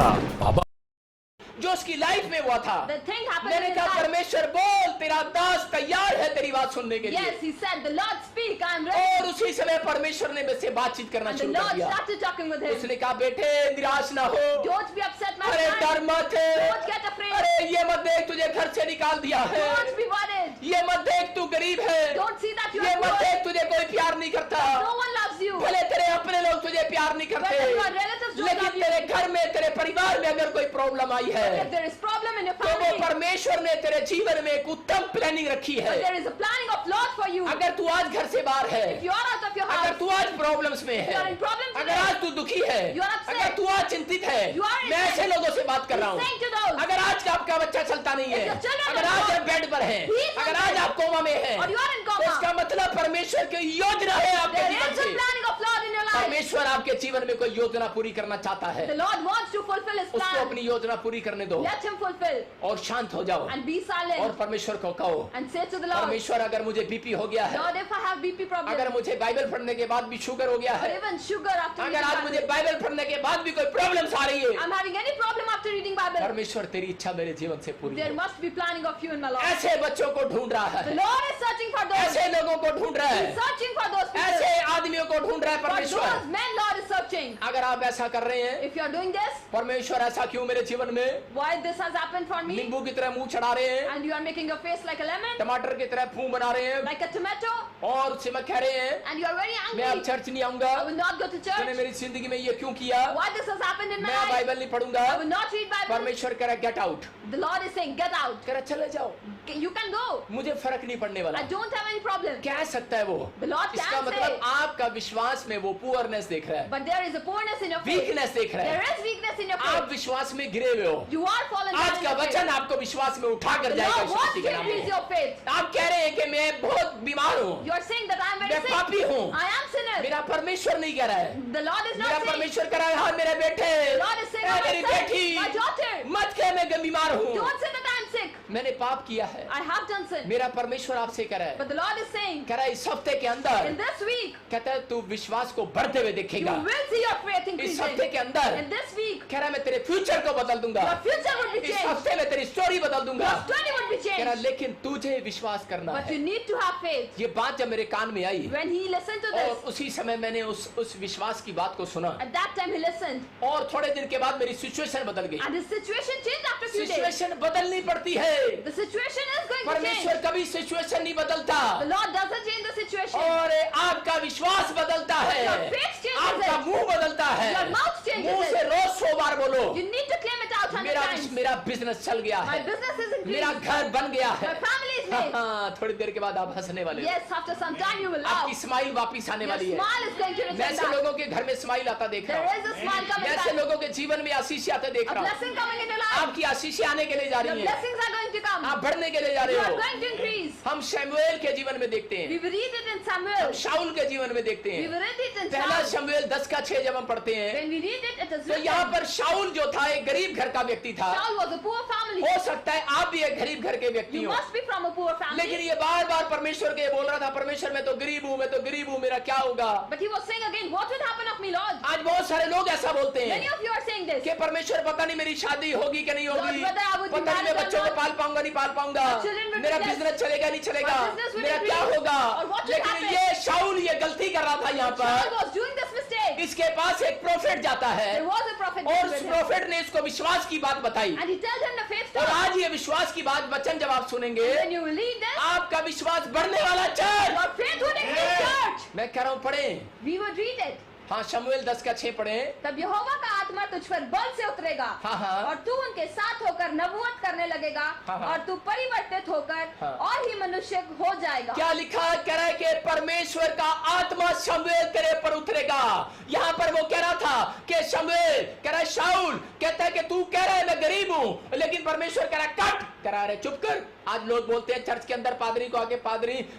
जो उसकी लाइफ में हुआ था, The thing happened मैंने in his कहा life. परमेश्वर बोल, तेरा दास तैयार है तेरी बात सुनने के लिए। Yes, he said, the Lord speak, I am ready. और उसी समय परमेश्वर ने मुझसे बातचीत करना And the शुरू कर Lord दिया। started talking with him. उसने कहा बेटे निराश ना हो, Don't be upset, my अरे डर son. मत, Don't get afraid. अरे ये मत देख तुझे घर से निकाल दिया है, Don't be worried. ये मत देख तू गरीब है, Don't see that you ये are मत poor. देख तुझे कोई प्यार नहीं करता, No one loves you. भले तेरे अपने लोग तुझे प्यार नहीं करते, Whether your relatives don't लेकिन love you. तेरे घर में तेरे परिवार में अगर कोई प्रॉब्लम आई है If there is problem in your तो वो family, परमेश्वर ने तेरे जीवन में एक उत्तम प्लानिंग रखी है। but there is a planning of Lord for you. अगर तू आज घर से बाहर है, If you are out of your अगर house, तू आज प्रॉब्लम्स में है, You are in problem अगर today. आज तू दुखी है, You are upset. अगर तू आज चिंतित है, You are in मैं ऐसे pain. लोगों से बात कर रहा He's हूँ, saying to those, अगर आज का आपका बच्चा चलता नहीं है, If your children अगर are आज not- आप बेड पर हैं, He is अगर not आज dead. आप कोमा में हैं, or you are in तो coma, इसका मतलब परमेश्वर की योजना है आपके there जीवन is a से। planning of Lord in your life. परमेश्वर आपके जीवन में कोई योजना पूरी करना चाहता है, The Lord wants to fulfill His उसको plan. अपनी योजना पूरी करने दो Let Him fulfill और शांत हो जाओ and be और silent परमेश्वर को कहो and say to the Lord, परमेश्वर अगर मुझे बीपी हो गया है, Lord, if I have BP अगर problem मुझे बाइबल पढ़ने के बाद भी शुगर हो गया or है, even sugar after अगर reading आज मुझे Bible, बाइबल पढ़ने के बाद भी कोई प्रॉब्लम्स आ रही है, I'm having any problem after reading Bible, परमेश्वर तेरी इच्छा मेरे जीवन से पूरी there हो। must be planning of you in my life. ऐसे बच्चों को ढूंढ रहा The है, Lord is searching for those. ऐसे लोगों को ढूंढ रहा He's है, searching for those ऐसे people. आदमियों को ढूंढ रहा है For परमेश्वर। those men, Lord is searching. अगर आप ऐसा कर रहे हैं, If you are doing this, परमेश्वर ऐसा क्यों मेरे जीवन में, why this has happened for me, नींबू की तरह मुंह चढ़ा रहे हैं, and you are making your face like a lemon, टमाटर की तरह मुंह बना रहे हैं, like a tomato, और उससे मैं कह रहे हैं and you are very मैं अब angry, चर्च नहीं आऊंगा, I will not go to तूने church. मेरी जिंदगी में ये क्यों किया, Why this has happened in my मैं life? बाइबल नहीं पढ़ूंगा। I will not read Bible. परमेश्वर कह रहा है get out, The Lord is saying, get out. कह रहा है चले जाओ, You can go. मुझे फर्क नहीं पड़ने वाला। I don't have any problem. कह सकता है वो, The Lord इसका can मतलब say, आपका विश्वास में वो पुअरनेस देख रहा है, but there is a poorness in your faith. Weakness देख रहा There है, is weakness in your आप faith. विश्वास में गिरे हुए हो। You are fallen down आज in का your faith. वचन आपको विश्वास में उठा कर The जाएगा Lord Yeshu wants Masih to के नाम increase में। your faith. आप कह रहे हैं कि मैं बहुत बीमार हूँ, You are saying that I am मैं very sick. पापी हूँ, I am sinner. मेरा परमेश्वर नहीं कह रहा है, The Lord is मेरा not saying, परमेश्वर कह रहा है हाँ मेरे बेटे, The Lord is saying, I my मेरी son, बेटी, my daughter, मत कह मैं बीमार हूँ, don't say that I am sick. मैंने पाप किया है। I have done sin. मेरा परमेश्वर आपसे कह रहा है, But the Lord is saying, कह रहा है इस हफ्ते के अंदर, in this week, कहता है तू विश्वास को बढ़ते हुए you देखेगा, will see your faith इस increasing. हफ्ते के अंदर In this week, कह रहा मैं तेरे फ्यूचर को बदल दूंगा, Your future would be इस changed. हफ्ते में तेरी स्टोरी बदल दूंगा। Your story would be कह रहा changed. लेकिन तुझे विश्वास करना But है। you need to have faith. ये बात जब मेरे कान में आई When he listened to और this, उसी समय मैंने उस विश्वास की बात को सुना at that time he listened. और थोड़े दिन के बाद मेरी सिचुएशन बदल गई। And his situation changed after a few days. Situation बदलनी पड़ती है, The situation is going to change. परमेश्वर कभी सिचुएशन नहीं बदलता The Lord doesn't change the situation. और आपका विश्वास बदलता है, Your faith changes आपका it. मुंह बदलता है। Your mouth changes मुंह it. से रोज 100 बार बोलो You need to claim it out 100 मेरा times. मेरा बिजनेस चल गया My है, business is मेरा increased. घर बन गया है। My family is made. हाँ, थोड़ी देर के बाद आप हंसने वाले हो। Yes, after some time you will laugh. आपकी स्माइल वापिस आने Your वाली है। smile is going to मैं return ऐसे back. लोगों के घर में स्माइल आता देख रहा There हूँ, is a smile मैं coming ऐसे back. लोगों के जीवन में आशीष आते देख A रहा हूँ। blessing coming in your life. आपकी आशीषें आने के लिए जा Your रही हैं, blessings are going to come. आप बढ़ने के लिए जा You रहे are हो। going to increase. हम शमूएल के जीवन में देखते हैं, We will read it in हम Samuel. शाऊल के जीवन में देखते We हैं। will read it in पहला Saul. शमूएल 10:6 जब हम पढ़ते हैं When we read it, it is तो यहाँ written. पर शाऊल जो था एक गरीब घर का व्यक्ति था। Saul was a poor family. हो सकता है आप भी एक गरीब घर के व्यक्ति You हो, must be from a poor लेकिन family. ये बार बार परमेश्वर के बोल रहा था, परमेश्वर मैं तो गरीब हूँ, मैं तो गरीब हूँ, मेरा क्या होगा। But he was saying again, what would happen of me, Lord? आज बहुत सारे लोग ऐसा बोलते Many हैं of you are saying this. कि परमेश्वर पता नहीं मेरी शादी होगी कि नहीं होगी, Lord, whether I would be पता नहीं मैं married or बच्चों को not. पाल पाऊंगा नहीं पाल पाऊंगा, My children will be मेरा blessed. बिजनेस चलेगा नहीं चलेगा, My business will मेरा increase. क्या होगा। Or what will लेकिन happen. ये शाऊल ये गलती कर रहा था यहाँ Saul पर। was doing this mistake. इसके पास एक प्रोफेट जाता है There was a prophet और with उस him. प्रोफेट ने इसको विश्वास की बात बताई And he tells him the faith और story. आज ये विश्वास की बात वचन जब आप सुनेंगे When you will read this, आपका विश्वास बढ़ने वाला church. your faith would increase, church. मैं कह रहा हूँ पढ़े, We would read it. हाँ शमूएल 10:6 पढ़े। तब यहोवा का आत्मा तुझ पर बल से उतरेगा हाँ, हाँ। और तू उनके साथ होकर नबूवत करने लगेगा हाँ, हाँ। और तू परिवर्तित होकर हाँ। और ही मनुष्य हो जाएगा। क्या लिखा है? कह रहा है कि परमेश्वर का आत्मा शमूएल तेरे पर उतरेगा। यहाँ पर वो कह रहा था कि शमूएल कह रहा है, शाऊल कहता है कि तू कह रहा है मैं गरीब हूँ, लेकिन परमेश्वर कह रहा है कट, कह रहा है चुप कर। आज लोग बोलते हैं चर्च के अंदर पादरी को आके,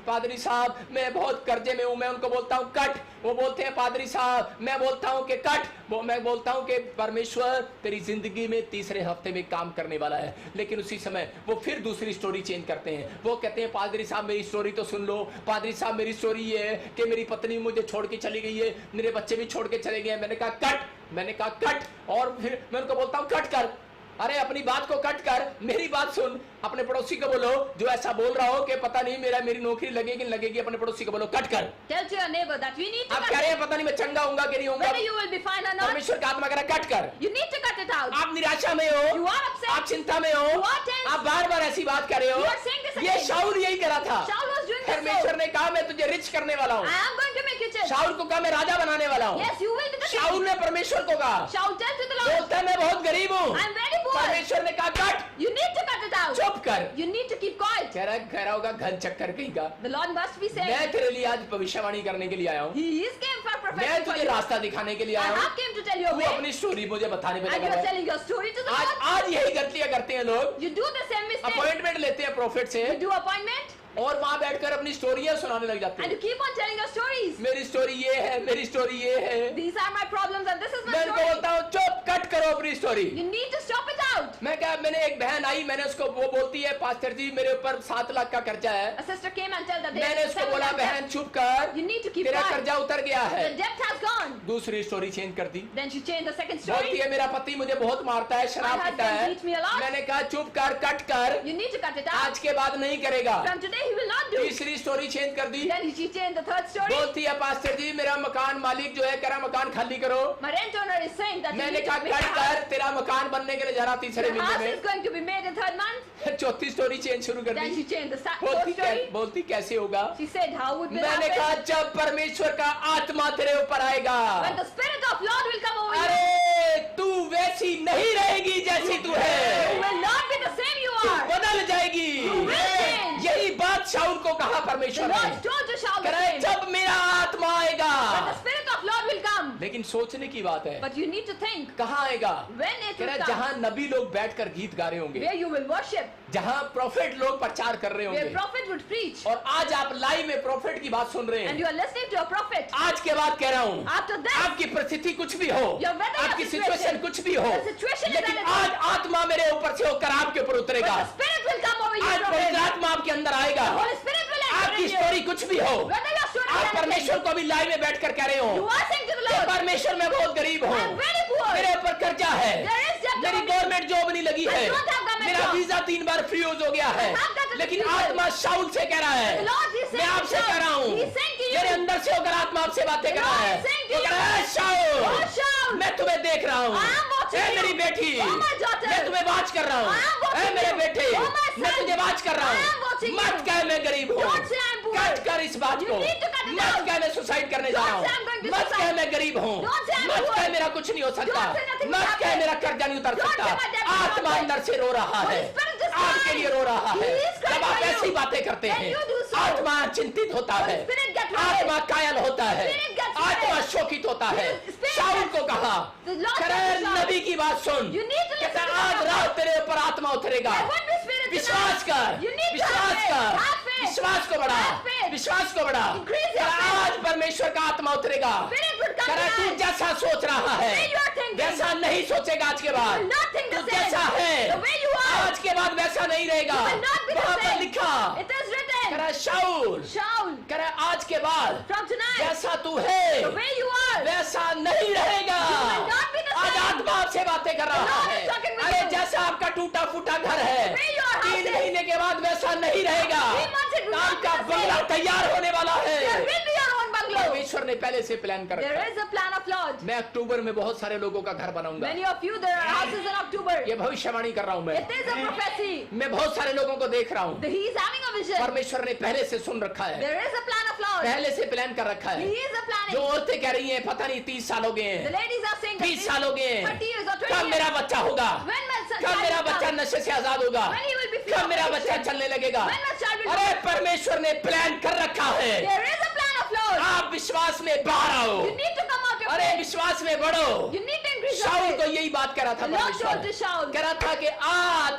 पादरी साहब मैं बहुत कर्जे में हूँ, मैं उनको बोलता हूँ कट, वो बोलते हैं पादरी साहब मैं बोलता हूँ कि कट, वो मैं बोलता हूँ कि परमेश्वर तेरी जिंदगी में तीसरे हफ्ते में काम करने वाला है। लेकिन उसी समय वो फिर दूसरी स्टोरी चेंज करते हैं, वो कहते हैं पादरी साहब मेरी स्टोरी तो सुन लो, पादरी साहब मेरी स्टोरी ये है कि मेरी पत्नी मुझे छोड़ के चली गई है, मेरे बच्चे भी छोड़ के चले गए हैं। मैंने कहा कट, और फिर मैं उनको बोलता हूँ कट कर। अरे अपनी बात को कट कर, मेरी बात सुन। अपने पड़ोसी को बोलो जो ऐसा बोल रहा हो कि पता नहीं मेरी नौकरी लगेगी नहीं लगेगी, अपने पड़ोसी को बोलो कट कर। Tell to your neighbor that we need to आप cut कह रहे it. हैं पता नहीं मैं चंगा होऊंगा कि नहीं होऊंगा, Whether you will be fine or not, परमेश्वर का आत्मा कह रहा है कट कर। you need to cut it out. आप निराशा में हो, You are upset. आप चिंता में हो, You are tense. आप बार बार ऐसी बात कर रहे You हो। are saying this ये again. शाऊल यही करा था। Shaul was doing this. परमेश्वर So, ने कहा मैं तुझे रिच करने वाला हूँ, I am going to make you rich. शाऊल को कहा मैं राजा बनाने वाला हूँ। Yes, you will be the king. शाऊल ने परमेश्वर को कहा, Shaul tell to the Lord, बोलता है मैं बहुत गरीब हूँ। I am very poor. परमेश्वर ने कहा cut, You need to cut it out. चुप कर। You need to keep quiet. कह रहा होगा घन चक्कर कहीं का, The Lord must be मैं saying, तेरे लिए आज भविष्यवाणी करने के लिए आया हूँ, He is came for मैं prophecy for तुझे you. रास्ता दिखाने के लिए I आया हूँ। have came to tell you a तू way. अपनी स्टोरी मुझे बताने में And you लगा are है। telling your story to the आज Lord. आज यही गलतियां करते हैं लोग, You do the same mistake. Appointment लेते हैं प्रॉफिट से You do appointment और वहां बैठकर अपनी स्टोरियां सुनाने लग जाते and you हैं। keep on telling your stories. मेरी स्टोरी ये है, मेरी स्टोरी ये है। These are my problems and this is my मैं उनको story. बोलता हूँ चुप, कट करो अपनी story. You need to stop it out. मैंने एक बहन आई, मैंने उसको वो बोलती है पास्टर जी मेरे ऊपर 7 लाख का कर्जा है। A sister came and told that मैंने there is उसको बोला 7 बहन चुप कर, You need to keep तेरा quiet. कर्जा उतर गया है। The debt has gone. दूसरी स्टोरी चेंज कर दी, Then she changed the second बोलती story. है मेरा पति मुझे बहुत मारता है, शराब My पीता husband beats me a है। lot. मैंने कहा चुप कर, कट कर, You need to cut it out. आज के बाद नहीं करेगा। From today he will not do. तीसरी स्टोरी चेंज कर दी, Then she changed the third story. बोलती है पास्टर जी मेरा मकान मालिक जो है कह रहा मकान खाली करो। My rent owner is saying that you मैंने need to कहा make a कट house. कर, तेरा मकान बनने के लिए जा रहा तीसरे The महीने house is में। going to be made in third month. चौथी स्टोरी चेंज शुरू कर Then the, she changed the fourth story. बोलती कैसे होगा। She said, how would it मैंने कहा happen? जब परमेश्वर का आत्मा तेरे ऊपर आएगा, When the spirit of Lord will come over you, अरे तू वैसी नहीं रहेगी जैसी तू you है, will not be the same you तू are. बदल जाएगी। will change. यही बात शाऊल को कहा The परमेश्वर Lord ने, told to Shaul कह the रहा है same. जब मेरा आत्मा आएगा। When the spirit of Lord will come. लेकिन सोचने की बात है, But you need to think कहाँ आएगा? when it कह रहा will है come. जहाँ नबी लोग बैठकर गीत गा रहे होंगे, Where you will worship. जहाँ प्रोफेट लोग प्रचार कर रहे Where होंगे, prophet would preach. और आज आप लाइव में प्रोफेट की बात सुन रहे And हैं। you are listening to a prophet. आज के बाद कह रहा हूँ, After that, आपकी परिस्थिति कुछ भी हो, Your weather, आपकी your सिचुएशन situation, कुछ भी हो, the situation is लेकिन anything. आज आत्मा मेरे ऊपर से होकर आपके ऊपर उतरेगा। when the spirit will come over you, आज prophet, पवित्र आत्मा आपके अंदर आएगा। the Holy Spirit will enter आपकी in you. स्टोरी कुछ भी हो, Whether your story आप is anything, परमेश्वर को भी लाइव में बैठकर कह रहे you हो are saying to the कि Lord, परमेश्वर मैं बहुत गरीब I हूँ, am very poor. मेरे ऊपर कर्जा है, There is debt मेरी over me. गवर्नमेंट जॉब नहीं लगी I है, don't have government मेरा job. वीजा 3 बार फ्रीज हो गया है, I have that लेकिन refusal. आत्मा शाऊल से कह रहा है, The Lord is saying मैं आपसे to कह रहा हूँ, He's saying to you. मेरे अंदर से होकर आत्मा आपसे बातें कर The रहा Lord है, is saying to वो कह you. रहा है शाऊल, Oh, Shaul. मैं तुम्हें देख रहा हूँ, I am watching A you. मेरी बेटी, Oh, my daughter. मैं तुम्हें वाच कर रहा हूँ, I am watching ए मेरे you. बेटे, Oh, my son. मैं तुझे वाच कर रहा I am हूँ, watching मत you. कह मैं गरीब हूँ, Don't say I'm poor. Cut कर इस बात You को, need to cut it मत out. कह मैं सुसाइड करने जा रहा Don't say I'm going हूँ, to मत suicide. कह मैं गरीब हूँ, Don't say I'm मत poor. कह मेरा कुछ नहीं हो सकता, Don't say nothing will मत कह happen. मेरा कर्जा नहीं उतर Don't सकता, say my debt will not आत्मा pay. अंदर से रो रहा है, Holy Spirit is आपके crying. लिए रो रहा है, He is crying जब आप for you. ऐसी बातें करते When हैं, you do so, आत्मा चिंतित होता Holy है, Spirit get worried. आत्मा कायल होता है, Spirit gets worried. आत्मा शोकित होता है, Spirit शाऊल gets- को कहा, The Lord करे said to Saul, नबी की बात सुन, You need to listen कहता to the आज Lord. रात तेरे ऊपर आत्मा उतरेगा, There won't be spirit विश्वास tonight. कर, You need to विश्वास have faith. कर, Have faith. विश्वास को बढ़ा, Have faith. विश्वास को बढ़ा, Increase your कहता faith. आज परमेश्वर का आत्मा उतरेगा, Spirit will come कहता तू tonight. जैसा सोच रहा है The way you are thinking. वैसा नहीं सोचेगा आज के बाद, You will not think तू the same. जैसा है The way you are. आज के बाद वैसा नहीं रहेगा, You will not be the वहां पर same. लिखा, It is कह written. रहा है शाऊल, Shaul, कह रहा है आज के बाद from tonight, जैसा तू है the way you are, वैसा नहीं रहेगा, You will not be the आज same. आत्मा आपसे बातें कर रहा The Lord है, is talking with अरे you. जैसा आपका टूटा फूटा घर है, The way your house 3 is. महीने के बाद वैसा नहीं रहेगा, 3 months it will not आपका be the same. बंगला तैयार होने वाला there है, will be your own bungalow. परमेश्वर ने पहले से प्लान कर There रखा है। is a plan of Lord. मैं अक्टूबर में बहुत सारे लोगों का घर बनाऊंगा, Many of you, there are houses in October. ये भविष्यवाणी कर रहा हूं मैं It is a prophecy. मैं बहुत सारे लोगों को देख रहा हूं, He is having a vision. परमेश्वर ने पहले से सुन रखा है, There is a plan of Lord. पहले से प्लान कर रखा He है, is a planning. जो औरतें कह रही हैं पता नहीं 30 साल हो गए The हैं, ladies are saying 20 साल हो गए 30 years or हैं, 20 कब years. मेरा बच्चा होगा, When my son कब मेरा child will बच्चा come? नशे से आजाद होगा, When he will be free कब of मेरा बच्चा addiction? चलने लगेगा, When my child will अरे come? परमेश्वर ने प्लान कर रखा है, There is a plan of Lord. आप विश्वास में बाहर आओ, You need to come out of अरे faith. विश्वास में बढ़ो। You need to increase your शाऊल को faith. यही बात कह रहा था The Lord told to Shaul, परमेश्वर, कह रहा था कि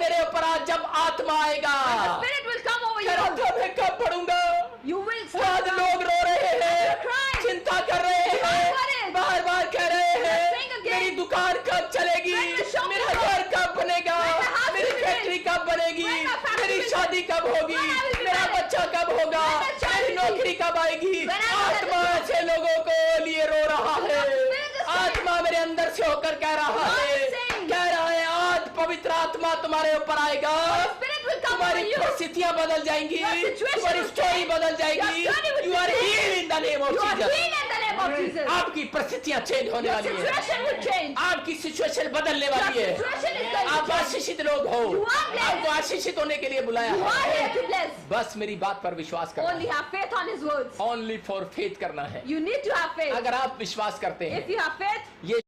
तेरे ऊपर आज जब आत्मा आएगा, the Spirit will come over कह रहा you. था मैं कब पढ़ूंगा, You will आज start लोग रो रहे हैं, crying. चिंता कर रहे हैं, worried. बार बार कह रहे हैं saying again. मेरी दुकान कब चलेगी, When my shop मेरा will go. घर कब बनेगा, When my house मेरी will begin. फैक्ट्री कब बनेगी, When my factory मेरी will शादी कब होगी, When I will be मेरा married. बच्चा कब होगा, When my child मेरी will be. नौकरी कब आएगी, When I will आत्मा have a ऐसे लोगों को लिए रो रहा The है, Spirit is saying. आत्मा मेरे अंदर से होकर कह रहा God है, is saying. कह रहा है आज पवित्र आत्मा तुम्हारे ऊपर आएगा, The Spirit will come over तुम्हारी you. परिस्थितियां बदल जाएंगी, Your situation तुम्हारी will स्टोरी change. बदल जाएगी, Your story will you are change. Healed in the name of You are Jesus, healed in the name of Jesus. आपकी परिस्थितियां change होने Your वाली है, situation will change. आपकी सिचुएशन बदलने वाली Your है, situation is going to आप change. आशीषित लोग हो, You are blessed. आपको आशीषित होने के लिए बुलाया You are है, here to bless. बस मेरी बात पर विश्वास करना Only है, have faith on His words. Only for faith करना है, You need to have faith. अगर आप विश्वास करते If हैं, you have faith, ये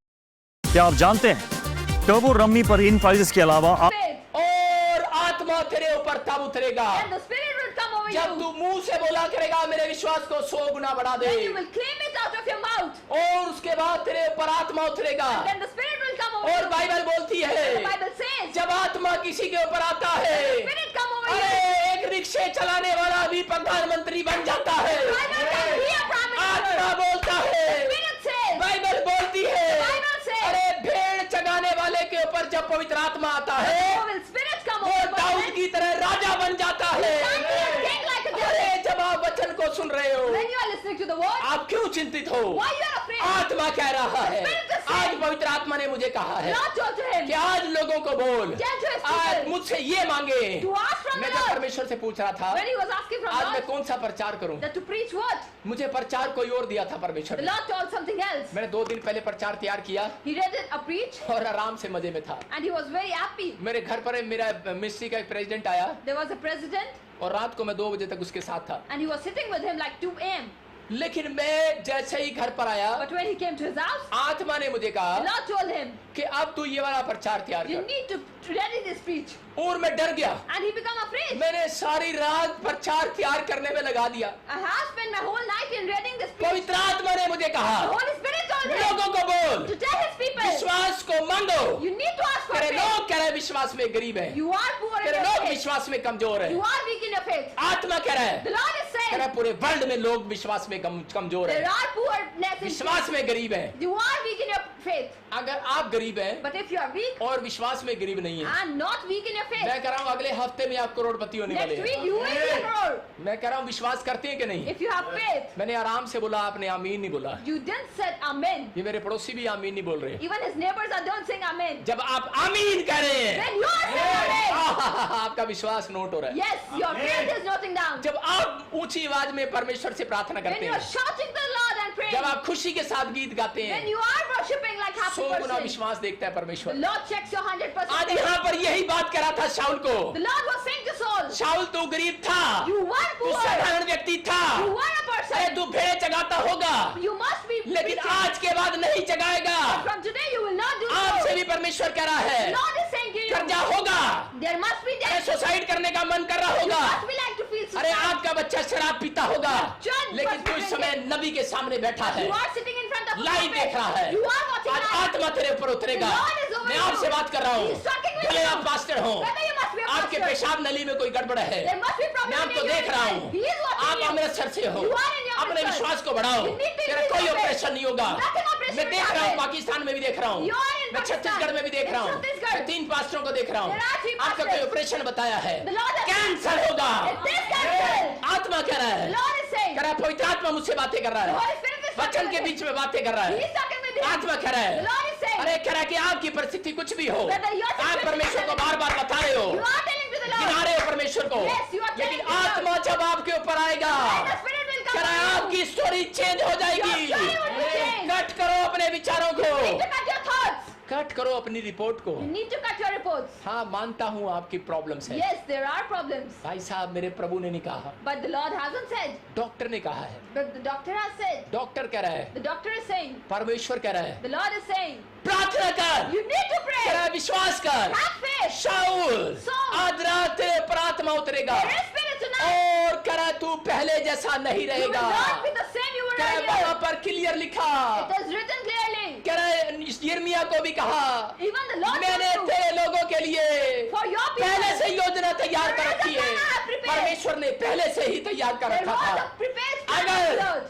क्या आप जानते हैं टर्बो रम्मी पर इन प्राइजेस के अलावा आप faith, और आत्मा तेरे ऊपर तब उतरेगा and the Spirit will come over जब you. तू मुंह से बोला करेगा मेरे विश्वास को 100 गुना बढ़ा दे, Then you will claim it out of your mouth. और उसके बाद तेरे ऊपर आत्मा उतरेगा, Then the Spirit will come over और you. बाइबल बोलती The है Bible says, जब आत्मा किसी के ऊपर आता है, Spirit come over अरे you. एक रिक्शे चलाने वाला भी प्रधानमंत्री बन जाता है, Bible can be a prime आत्मा minister. बोलता है, Spirit says, बाइबल बोलती है, Bible says, अरे भेड़ चगाने वाले के ऊपर जब पवित्र आत्मा आता है, so will Spirit come वो over you. दाऊद की तरह राजा बन जाता है। Can't be a king like a अरे David. जब आप वचन को सुन रहे हो, When you are listening to the word, आप क्यों चिंतित हो, why you are afraid? आत्मा कह रहा है, Spirit is saying, आज पवित्र आत्मा ने मुझे कहा है Lord told to him, कि आज लोगों को बोल, Tell to his आज people मुझसे ये मांगे। to ask from मैं the जब Lord. परमेश्वर से पूछ रहा था When he was asking from आज मैं God, कौन सा प्रचार करूं, that to preach what? मुझे प्रचार कोई और दिया था परमेश्वर The ने। Lord told something else. मैंने 2 दिन पहले प्रचार तैयार किया He read it, a preach, और आराम से मजे में था। and he was very happy. मेरे घर पर मेरा मिनिस्ट्री का एक प्रेसिडेंट आया There was a president, और रात को मैं 2 बजे तक उसके साथ था, and he was sitting with him like 2 a.m. लेकिन मैं जैसे ही घर पर आया, But when he came to his house, आत्मा ने मुझे the कहा Lord told him, कि अब तू ये वाला प्रचार तैयार you कर, need to ready this preach. और मैं डर गया। And he became afraid. मैंने सारी रात प्रचार तैयार करने में लगा दिया। I have spent my whole night in reading this preach. पवित्र आत्मा ने मुझे The कहा Holy Spirit told him लोगों को बोल, to tell his people, विश्वास को मांगो। you need to ask for तेरे faith. लोग कह रहे हैं विश्वास में गरीब है, You are poor in तेरे your लोग faith. विश्वास में कमजोर है। You are weak in your faith. आत्मा कह रहा है, The Lord is कह रहा saying है पूरे वर्ल्ड में लोग विश्वास में कमजोर there है, are poorness in विश्वास में गरीब है। You are weak in your faith. अगर आप गरीब हैं But if you are weak और विश्वास में गरीब नहीं है, and not weak in your faith, मैं कह रहा हूँ अगले हफ्ते में आप करोड़पति होने वाले next हैं। week you will be a crore. मैं कह रहा हूँ विश्वास करते हैं कि नहीं? If you have faith, मैंने आराम से बोला, आपने आमीन नहीं बोला। you didn't say amen. ये मेरे पड़ोसी भी आमीन नहीं बोल रहे। Even his neighbors are don't saying amen. जब आप आमीन कर रहे हैं, Then you are saying amen. आपका विश्वास नोट हो रहा है। Yes, your faith is noting down. जब आप ऊंची आवाज में परमेश्वर से प्रार्थना When करते you are हैं, shouting to the Lord and praying, जब आप खुशी के साथ गीत गाते when हैं, you are worshipping like happy 100 Guna person, विश्वास देखता है the परमेश्वर। Lord checks your 100%. आज यहाँ पर यही बात करा था शाऊल को। The Lord was saying to Saul, शाऊल तो गरीब था, you were तू poor, साधारण व्यक्ति था, you were a अरे person, तू भेड़ चगाता होगा, you must be लेकिन preaching. आज के बाद नहीं जगाएगा। From today you will not do आपसे so. भी परमेश्वर कह रहा है, The Lord is saying to you, कर्जा होगा, there must be अरे death. सुसाइड करने का मन कर रहा You होगा, must be like to feel अरे suicide. आपका बच्चा शराब पीता होगा, John लेकिन was तू इस समय नबी के सामने बैठा है, You are sitting in front of live देख रहा है। You are watching आज live. आत्मा तेरे ऊपर उतरेगा। The Lord is over मैं you. आपसे बात कर रहा हूँ, He is talking with भले you. आप पास्टर हो, Whether you must be a आपके pastor. पेशाब नली में कोई गड़बड़ है, There must be problem मैं in आपको your देख रहा life. हूँ, He is watching आप you. अमृतसर से हो, You are in your अपने Amritsar. विश्वास को बढ़ाओ, You need to तेरा increase कोई your faith. ऑपरेशन नहीं होगा। Nothing operation मैं will देख रहा हूँ, happen. पाकिस्तान में भी देख रहा हूँ, You are in मैं Pakistan. छत्तीसगढ़ में भी देख In रहा हूँ, Chhattisgarh. मैं 3 पास्टरों को देख रहा हूँ, There are 3 आपका कोई pastors. ऑपरेशन बताया है, The Lord has- कैंसर होगा। It is cancelled. आत्मा कह रहा है, The Lord is saying, कह रहा है पवित्र आत्मा मुझसे बातें कर रहा The Holy है, Spirit is वचन talking के with बीच him. में बातें कर रहा He है। is talking with him. आत्मा कह रहा The है, Lord is saying, अरे कह रहा है कि आपकी परिस्थिति कुछ भी हो, Whether your आप situation परमेश्वर is- को बार बार बता रहे हो, You are telling to the Lord. गिना रहे हो परमेश्वर को, Yes, you are telling लेकिन to the Lord. आत्मा जब आपके ऊपर आएगा, And the Spirit will कह come रहा है on you. आपकी स्टोरी चेंज हो जाएगी। Your story will be changed. Cut करो अपने विचारों को, You need to cut your thoughts. Cut करो अपनी रिपोर्ट को। You need to cut your reports. हाँ, मानता हूँ आपकी प्रॉब्लम्स है। Yes, there are problems. भाई साहब, मेरे प्रभु ने नहीं कहा, But the Lord hasn't said. Doctor ने कहा है, But the doctor has said. Doctor कह रहा है, The doctor is saying. परमेश्वर कह रहा है, The Lord is saying. प्रार्थना कर, You need to कह रहा pray. है विश्वास कर। Have faith. शाऊल, Saul, आज रात तेरे पर आत्मा उतरेगा There is spirit tonight. और कह रहा है तू पहले जैसा नहीं You will रहेगा। not be the same you were कह रहा है earlier. वहां पर क्लियर लिखा, It is written clearly. कह रहा है यिर्मयाह को भी कहा, Even the Lord मैंने told you. तेरे लोगों के लिए For your people. पहले से योजना तैयार कर There is a रखी है। plan I have prepared. परमेश्वर ने पहले से ही तैयार कर There रखा was था। a prepared plan of the Lord.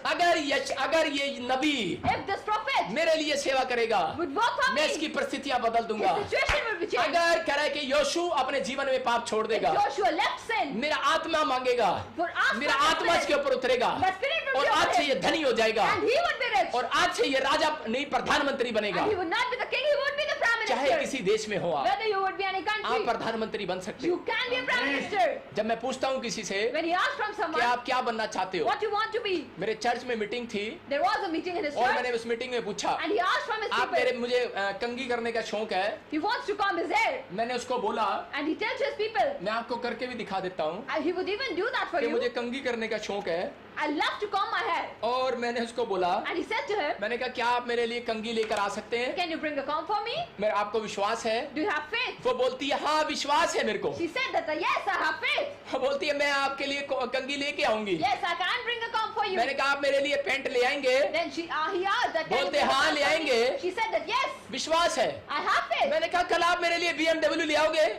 अगर ये नबी If this prophet मेरे लिए सेवा करेगा, would work for मैं me, इसकी परिस्थितियां बदल दूंगा। his situation will be changed. अगर कह रहा है कि योशू अपने जीवन में पाप छोड़ If देगा, Joshua left sin, मेरा आत्मा मांगेगा, for ask मेरा for आत्मा the इसके Spirit, ऊपर उतरेगा my spirit will और be आज over से him, ये धनी हो जाएगा and he would be rich, और आज से ये राजा नहीं प्रधानमंत्री बनेगा। and he would not be the king, he would be the prime चाहे minister. किसी देश में हो आप Whether you would be any आप country, प्रधानमंत्री बन सकते you हो। can be a prime minister. जब मैं पूछता हूँ किसी से When he asked from कि someone आप क्या बनना चाहते हो, what you want to be, मेरे चर्च में मीटिंग थी there was a meeting in his और church, मैंने उस मीटिंग में पूछा, and he asked from his आप मेरे people, मुझे कंघी करने का शौक है। he wants to comb his hair, मैंने उसको बोला, and he tells his people, मैं आपको करके भी दिखा देता हूँ and he would even do that for कि you. मुझे कंघी करने का शौक है। I love to comb my hair, और मैंने उसको बोला, and he said to him, मैंने कहा क्या आप मेरे लिए कंघी लेकर आ सकते हैं? can you bring a comb for me? मेरा आपको विश्वास है? Do you have faith? वो बोलती है हाँ विश्वास है मेरे को। She said that yes, I have faith. वो बोलती है मैं आपके लिए कंघी लेके आऊंगी। Yes, I can bring a comb for you. मैंने कहा आप मेरे लिए पेंट ले आएंगे? Then he asked that can you बोलते bring a हाँ comb ले for me? आएंगे। She said that yes, विश्वास है। I have faith. मैंने कहा कल आप मेरे लिए BMW ले आओगे?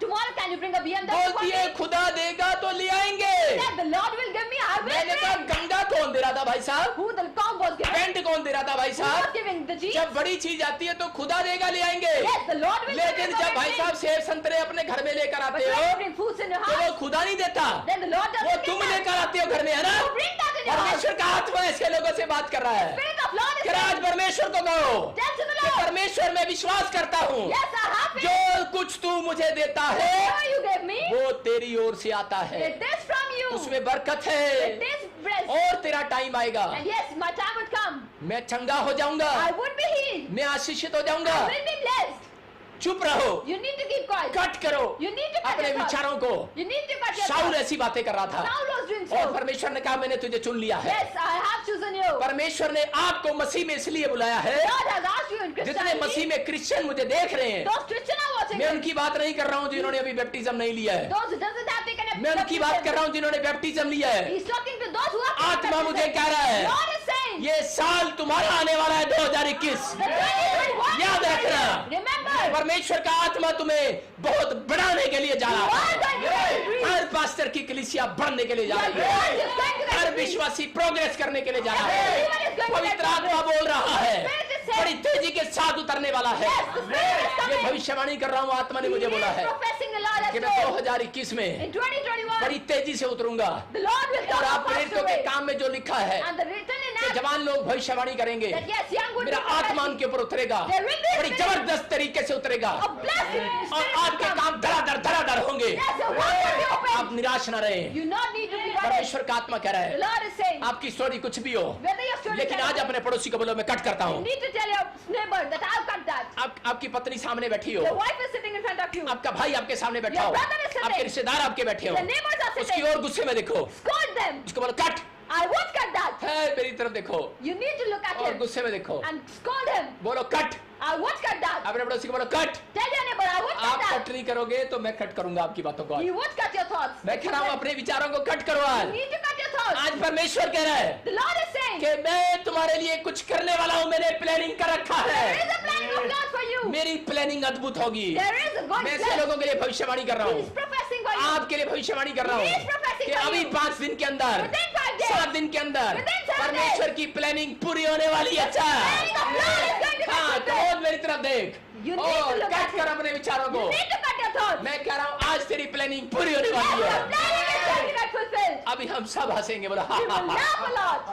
Tomorrow can you bring a BMW for बोलती me? है खुदा देगा तो ले आएंगे। That the Lord will give me, I will मैंने कहा bring. गंगा कौन दे रहा था भाई साहब? Who the comb was given? Paint कौन दे रहा था भाई Who was साहब? giving the cheese? जब बड़ी चीज आती है तो खुदा देगा ले आएंगे। Yes, the Lord will give लेकिन me जब भाई साहब सेब संतरे अपने घर में लेकर But आते when हो you bring foods in your तो वो house, खुदा नहीं देता, then the Lord वो doesn't तुम give that. लेकर आते हो घर में, है ना? You bring that in your house. परमेश्वर का आत्मा ऐसे लोगों से बात कर रहा है। Spirit of Lord is कह रहा आज saying, परमेश्वर को कहो tell to the कि Lord, परमेश्वर में विश्वास करता हूँ, yes, I have faith. जो कुछ तू मुझे देता है Whatever you give me, वो तेरी ओर से आता है, it is from you. उसमें बरकत है It is blessed. और तेरा टाइम आएगा, And yes, my time would come. मैं चंगा हो जाऊंगा, I would be healed. मैं आशीषित हो जाऊंगा। I will be blessed. चुप रहो, You need to keep quiet. Cut करो You need to cut अपने your thoughts. विचारों को। You need to cut your Saul thoughts. ऐसी बातें कर रहा था Saul was doing और so. परमेश्वर ने कहा मैंने तुझे चुन लिया है। Yes, I have chosen you. परमेश्वर ने आपको मसीह में इसलिए बुलाया है, God has asked you in जितने Christianity. मसीह में क्रिश्चियन मुझे देख रहे हैं, Those Christians are watching मैं this. उनकी बात नहीं कर रहा हूँ जिन्होंने अभी बैप्टिज्म नहीं लिया है, Those who doesn't have taken a मैं उनकी बात कर रहा हूँ जिन्होंने बैप्टिज्म लिया है। He's talking to those who have taken आत्मा मुझे कह रहा है, God is saying, ये साल तुम्हारा आने वाला है 2021। the 2021 याद रखना। Remember, परमेश्वर का आत्मा तुम्हें बहुत बढ़ाने के लिए जा You रहा are going to है। increase. हर पास्टर की कलीसिया बढ़ने के लिए जा रही Your है। church is going to her increase. विश्वासी प्रोग्रेस करने के लिए जा रहा Everyone है। is going to पवित्र make आत्मा progress. बोल रहा है, The Spirit is saying- बड़ी तेजी के साथ उतरने वाला है। Yes, the Spirit is ये coming. भविष्यवाणी कर रहा हूँ, आत्मा ने He मुझे बोला is है professing the Lord कि has मैं told. 2021 में In 2021, बड़ी तेजी से उतरूंगा। the Lord will और come आप faster प्रेरितों के way. काम में जो लिखा है And the written in कि Acts जवान लोग भविष्यवाणी करेंगे, that yes, young would be मेरा आत्मा professing. उनके ऊपर उतरेगा, There will be बड़ी spirit. जबरदस्त तरीके से उतरेगा A blessing और spirit will आपके come. काम धड़ाधड़ होंगे। Yes, your work will be open. आप निराश न रहे। You not need to be worried. परमेश्वर का आत्मा कह रहा The है Lord is saying, आपकी स्टोरी कुछ भी हो, whether your story लेकिन is आज अपने पड़ोसी को बोलो मैं कट करता you हूँ। need to tell your neighbor that I'll cut that. आपकी पत्नी सामने बैठी हो, Your wife is sitting in front of you. आपका भाई आपके सामने बैठा Your हो, brother is sitting. आपके रिश्तेदार आपके बैठे हो, The neighbors are उसकी sitting. ओर गुस्से में देखो, Scold them. उसको बोलो cut I won't cut that. है, मेरी तरफ देखो You need to look at और him गुस्से में देखो, and scold him. बोलो cut. I won't cut that. अपने पड़ोसी को बोलो cut. Tell your neighbor I won't आप cut कट that. नहीं करोगे तो मैं कट करूंगा आपकी बातों को। He won't cut your thoughts. मैं कह रहा हूँ अपने विचारों को कट करो। You आज need to cut your thoughts. आज परमेश्वर कह रहा है The Lord is saying कि मैं तुम्हारे लिए कुछ करने वाला हूँ, मैंने प्लानिंग कर रखा there is है, a plan of God for you. मेरी प्लानिंग अद्भुत होगी। There is a God मैं ऐसे plan. लोगों के लिए भविष्यवाणी कर रहा He हूँ, is professing for you. आपके लिए भविष्यवाणी कर रहा He is हूँ professing कि for अभी you. 5 दिन के अंदर, Within 5 days. 7 दिन के अंदर Within 7 परमेश्वर days. की प्लानिंग पूरी होने वाली है। अच्छा Planning of God is going to get हाँ, तो fulfilled. और मेरी तरफ देख You need to और look कट at कर him. अपने विचारों You को। need to cut your thoughts. मैं कह रहा हूँ आज तेरी प्लानिंग पूरी होने Yes, वाली your है। planning is going to get fulfilled. अभी हम सब हंसेंगे, बोला You will laugh a lot.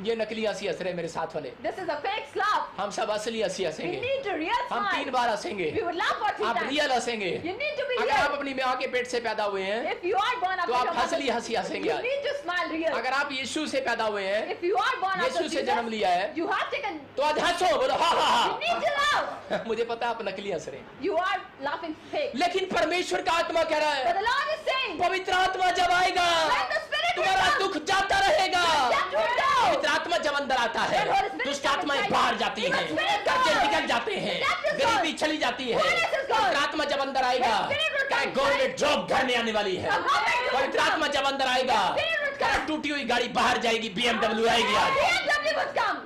ये नकली हंसी हंस रहे मेरे साथ वाले, This is a fake laugh. हम सब असली हंसी We हंसेंगे। need to real हम 3 smile. बार हंसेंगे, We would laugh for 3 आप times. रियल हंसेंगे। You need to be अगर आप real. अपनी माँ के पेट से पैदा हुए हैं, If you are born तो after आप your mother, असली हंसी हंसेंगे you आज। need to smile real. अगर आप यीशु से पैदा हुए हैं, If you are born Yeshu after से जन्म Jesus, लिया है, you have taken. तो आज हंसो, बोलो हाँ हाँ You need to laugh. हाँ। मुझे पता है आप नकली हंस रहे हैं, You are laughing fake. लेकिन परमेश्वर का आत्मा कह रहा But है the Lord is saying, पवित्र आत्मा जब आएगा when the Spirit will तुम्हारा come, दुख जाता रहेगा। death will go. पवित्र आत्मा जब अंदर आता है, When Holy Spirit दुष्ट comes आत्माएं inside, बाहर जाती evil हैं, spirit कर्जे goes. निकल जाते हैं, Death is गरीबी gone. चली जाती है। Holiness is gone. पवित्र आत्मा जब अंदर आएगा, When Spirit will क्या come गवर्नमेंट जॉब घर में आने वाली है। The government will पवित्र come. आत्मा जब अंदर आएगा, Spirit will क्या come. टूटी हुई गाड़ी बाहर जाएगी, BMW आएगी आज। BMW will come.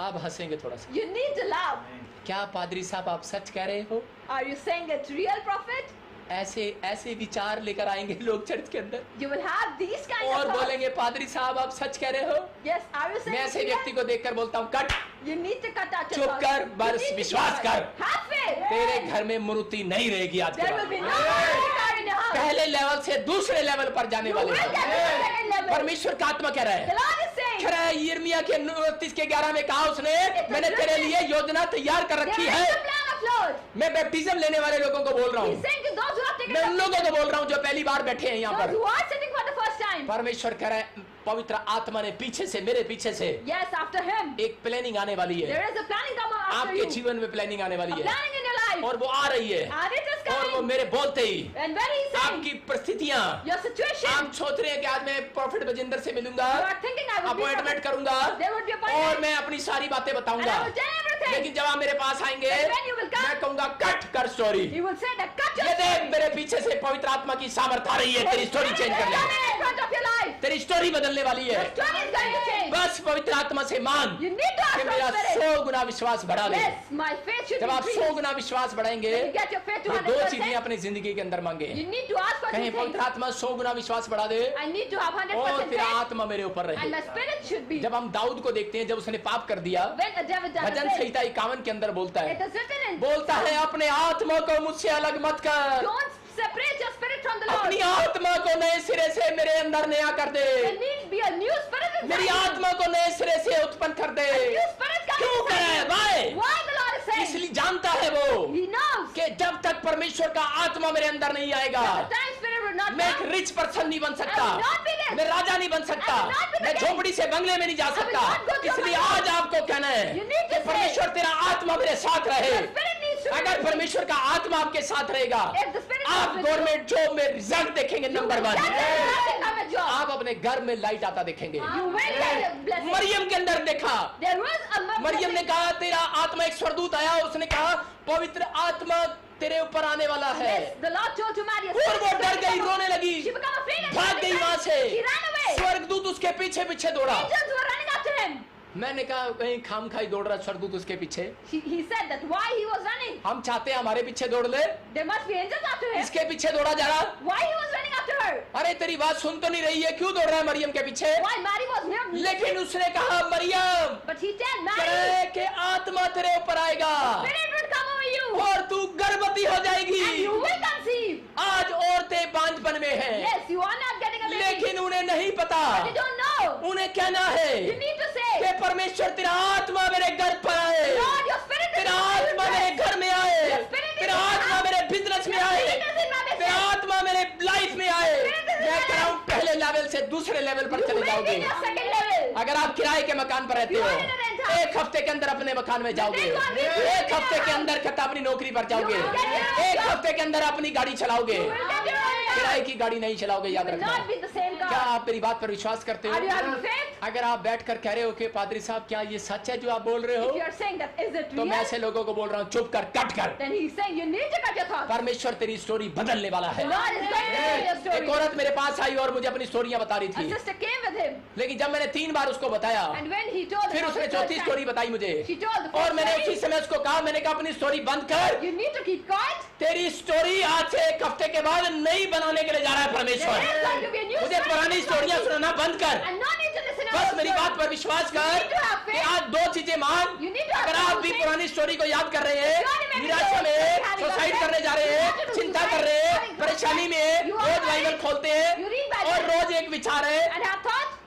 आप हंसेंगे थोड़ा सा। You need to laugh. क्या पादरी साहब आप सच कह रहे हो? Are you saying it's real, prophet? ऐसे विचार लेकर आएंगे लोग चर्च के अंदर You will have these kind और of thoughts. बोलेंगे पादरी साहब आप सच कह रहे हो। Yes, are you saying मैं it's ऐसे real? व्यक्ति को देखकर बोलता हूँ cut, You need to cut out your चुप thoughts. कर, You बस need to विश्वास keep कर। quiet. Have faith. तेरे घर में मूर्ति नहीं रहेगी आज के There will बाद। be no car in your house. पहले लेवल से दूसरे लेवल पर जाने You वाले will get to the हैं। second level. परमेश्वर का आत्मा कह रहा The है, Lord is saying, कह रहा है यिर्मयाह के 29:11 में कहा उसने मैंने तेरे लिए योजना तैयार कर there रखी is है। a plan of Lord. मैं बैप्टिज्म लेने वाले लोगों को बोल रहा He's हूँ, saying to those who have taken मैं उन baptism, लोगों को बोल रहा हूँ जो पहली बार बैठे हैं यहाँ those पर। who are sitting for the first time. परमेश्वर कह रहा है पवित्र आत्मा ने पीछे से, मेरे पीछे से Yes, after him, एक प्लानिंग आने वाली है। there is a planning coming after आपके you. जीवन में प्लानिंग आने A वाली है planning in your life. और वो आ रही है And it is और वो coming. मेरे बोलते ही And when he's saying, आपकी परिस्थितियां, your situation, आप सोच रहे हैं कि आज मैं प्रॉफिट बजिंदर से मिलूंगा, you are thinking I will be appointment perfect. करूंगा There would be और appointment. मैं अपनी सारी बातें And बताऊंगा, I will tell everything. लेकिन जब आप मेरे पास आएंगे And when you will come, मैं कहूंगा कट कर story. He will say that cut your ये देख story. मेरे पीछे से पवित्र आत्मा की सामर्थ आ रही है, तेरी स्टोरी चेंज कर ले, in front of your life. तेरी स्टोरी बदलने वाली है। Your story is going to change. बस पवित्र आत्मा से मांग You need to कि ask मेरा for spirit. 100 गुना विश्वास बढ़ा दे। Yes, my faith should जब आप increase. 100 गुना विश्वास बढ़ाएंगे When you get your faith to तो 2 चीजें 100%, अपनी जिंदगी के अंदर मांगे। you need to ask for कहीं 2 things. पवित्र आत्मा 100 गुना विश्वास बढ़ा दे I need to have और 100% तेरा faith. आत्मा मेरे ऊपर And रहे। my spirit should be. जब हम दाऊद को देखते हैं, जब उसने पाप कर दिया, When the devil does bhajan sin, संहिता 51 के अंदर बोलता it है, is written in. बोलता है अपने आत्मा को मुझसे अलग मत कर, Don't separate your spirit from the अपनी Lord. आत्मा को नए सिरे से मेरे अंदर नया कर दे, There needs to be a new spirit inside मेरी you. आत्मा को नए सिरे से उत्पन्न कर दे। New spirit comes क्यों कर रहा है inside भाई? you. Why the Lord is saying? इसलिए जानता है वो He knows. कि जब तक परमेश्वर का आत्मा मेरे अंदर नहीं आएगा The time spirit will not मैं एक come. रिच पर्सन नहीं बन सकता, I will not be rich. मैं राजा नहीं बन सकता, I will not be the मैं king. झोपड़ी से बंगले में नहीं जा will सकता। not go to a इसलिए bungalow. आज आपको कहना है You need to कि परमेश्वर तेरा आत्मा मेरे साथ रहे। The spirit needs to be अगर with you. परमेश्वर का आत्मा आपके साथ रहेगा, If the spirit आप comes with you, government job में रिजल्ट देखेंगे you number will 1, get nothing of a job. आप अपने घर में लाइट आता देखेंगे। You will get a blessing. Maryam के अंदर देखा, There was a मरियम ने कहा तेरा आत्मा, एक स्वर्गदूत आया, उसने कहा पवित्र आत्मा तेरे ऊपर आने वाला है। Yes, the Lord told to Mary. और वो डर गई, रोने लगी, She became afraid and भाग गई वहां से। She ran away. स्वर्गदूत उसके पीछे पीछे दौड़ा। Angels were running after him. मैंने कहा कहीं खाम खाई दौड़ रहा स्वर्गदूत उसके पीछे। He said that why he was running. हम चाहते हैं हमारे पीछे दौड़ ले, There must be angels after him. इसके पीछे दौड़ा जा रहा। Why he was running after her? अरे तेरी बात सुन तो नहीं रही है, क्यों दौड़ रहा है मरियम के पीछे? Why Mary was near? लेकिन उसने कहा Maryam, But he said Mary, करे कि आत्मा तेरे ऊपर आएगा Spirit will come over you और तू गर्भवती हो जाएगी। and you will conceive. आज औरतें बांझपन में हैं, Yes, you are not getting a baby. लेकिन उन्हें नहीं पता। But you don't know. उन्हें कहना है You need to say, कि परमेश्वर तेरा आत्मा मेरे घर पर आए, Lord, your spirit is तेरा in my आत्मा मेरे business. घर में आए, Your spirit is तेरा in my आत्मा house. मेरे बिजनेस में Your आए, spirit is in my business. तेरा आत्मा मेरे लाइफ में आए। Spirit is in मैं my कह रहा हूँ पहले लेवल से दूसरे लेवल पर You चले will be जाओगे। in your second level. अगर आप किराए के मकान पर रहते You हो, are in a rent house. एक हफ्ते के अंदर अपने मकान में जाओगे, You are in a एक हफ्ते के अंदर कहता अपनी नौकरी पर जाओगे, You will get your एक job. हफ्ते के अंदर अपनी गाड़ी चलाओगे। You will get your own car. किराए की गाड़ी नहीं चलाओगे, याद will रखना। not be the same क्या car. आप मेरी बात पर विश्वास करते Are you हो? having faith? अगर आप बैठकर कह रहे हो कि पादरी साहब क्या ये सच है जो आप बोल रहे हो, If you are saying that is it तो मैं real, ऐसे लोगों को बोल रहा हूँ चुप कर, कट कर। then he's saying you need to cut your thoughts. परमेश्वर तेरी स्टोरी बदलने वाला है। The Lord is going to tell your एक story. औरत मेरे पास आई और मुझे अपनी स्टोरियां बता रही A थी, sister came with him, लेकिन जब मैंने 3 बार उसको बताया, and when he told फिर her उसने the चौथी third स्टोरी time, बताई मुझे, she told the और fourth मैंने उसी time, समय उसको कहा, मैंने कहा अपनी स्टोरी बंद कर। you need to keep quiet. तेरी स्टोरी आज से 1 हफ्ते के बाद नई बनाने के लिए जा रहा है There परमेश्वर। is going to be a new मुझे story पुरानी in स्टोरियां your life. सुनाना बंद कर। And no need to listen to बस our मेरी story. बात पर विश्वास You कर need to have faith. कि आज 2 चीजें मान। You need to have अगर आप भी faith. पुरानी स्टोरी को याद कर रहे हैं, You already maybe निराशा know में, having सुसाइड a करने जा रहे you हैं, have to do चिंता कर suicide, रहे हैं, having परेशानी में, You are रोज बाइबल having- खोलते हैं You read Bible. और रोज एक विचार है, And have thought,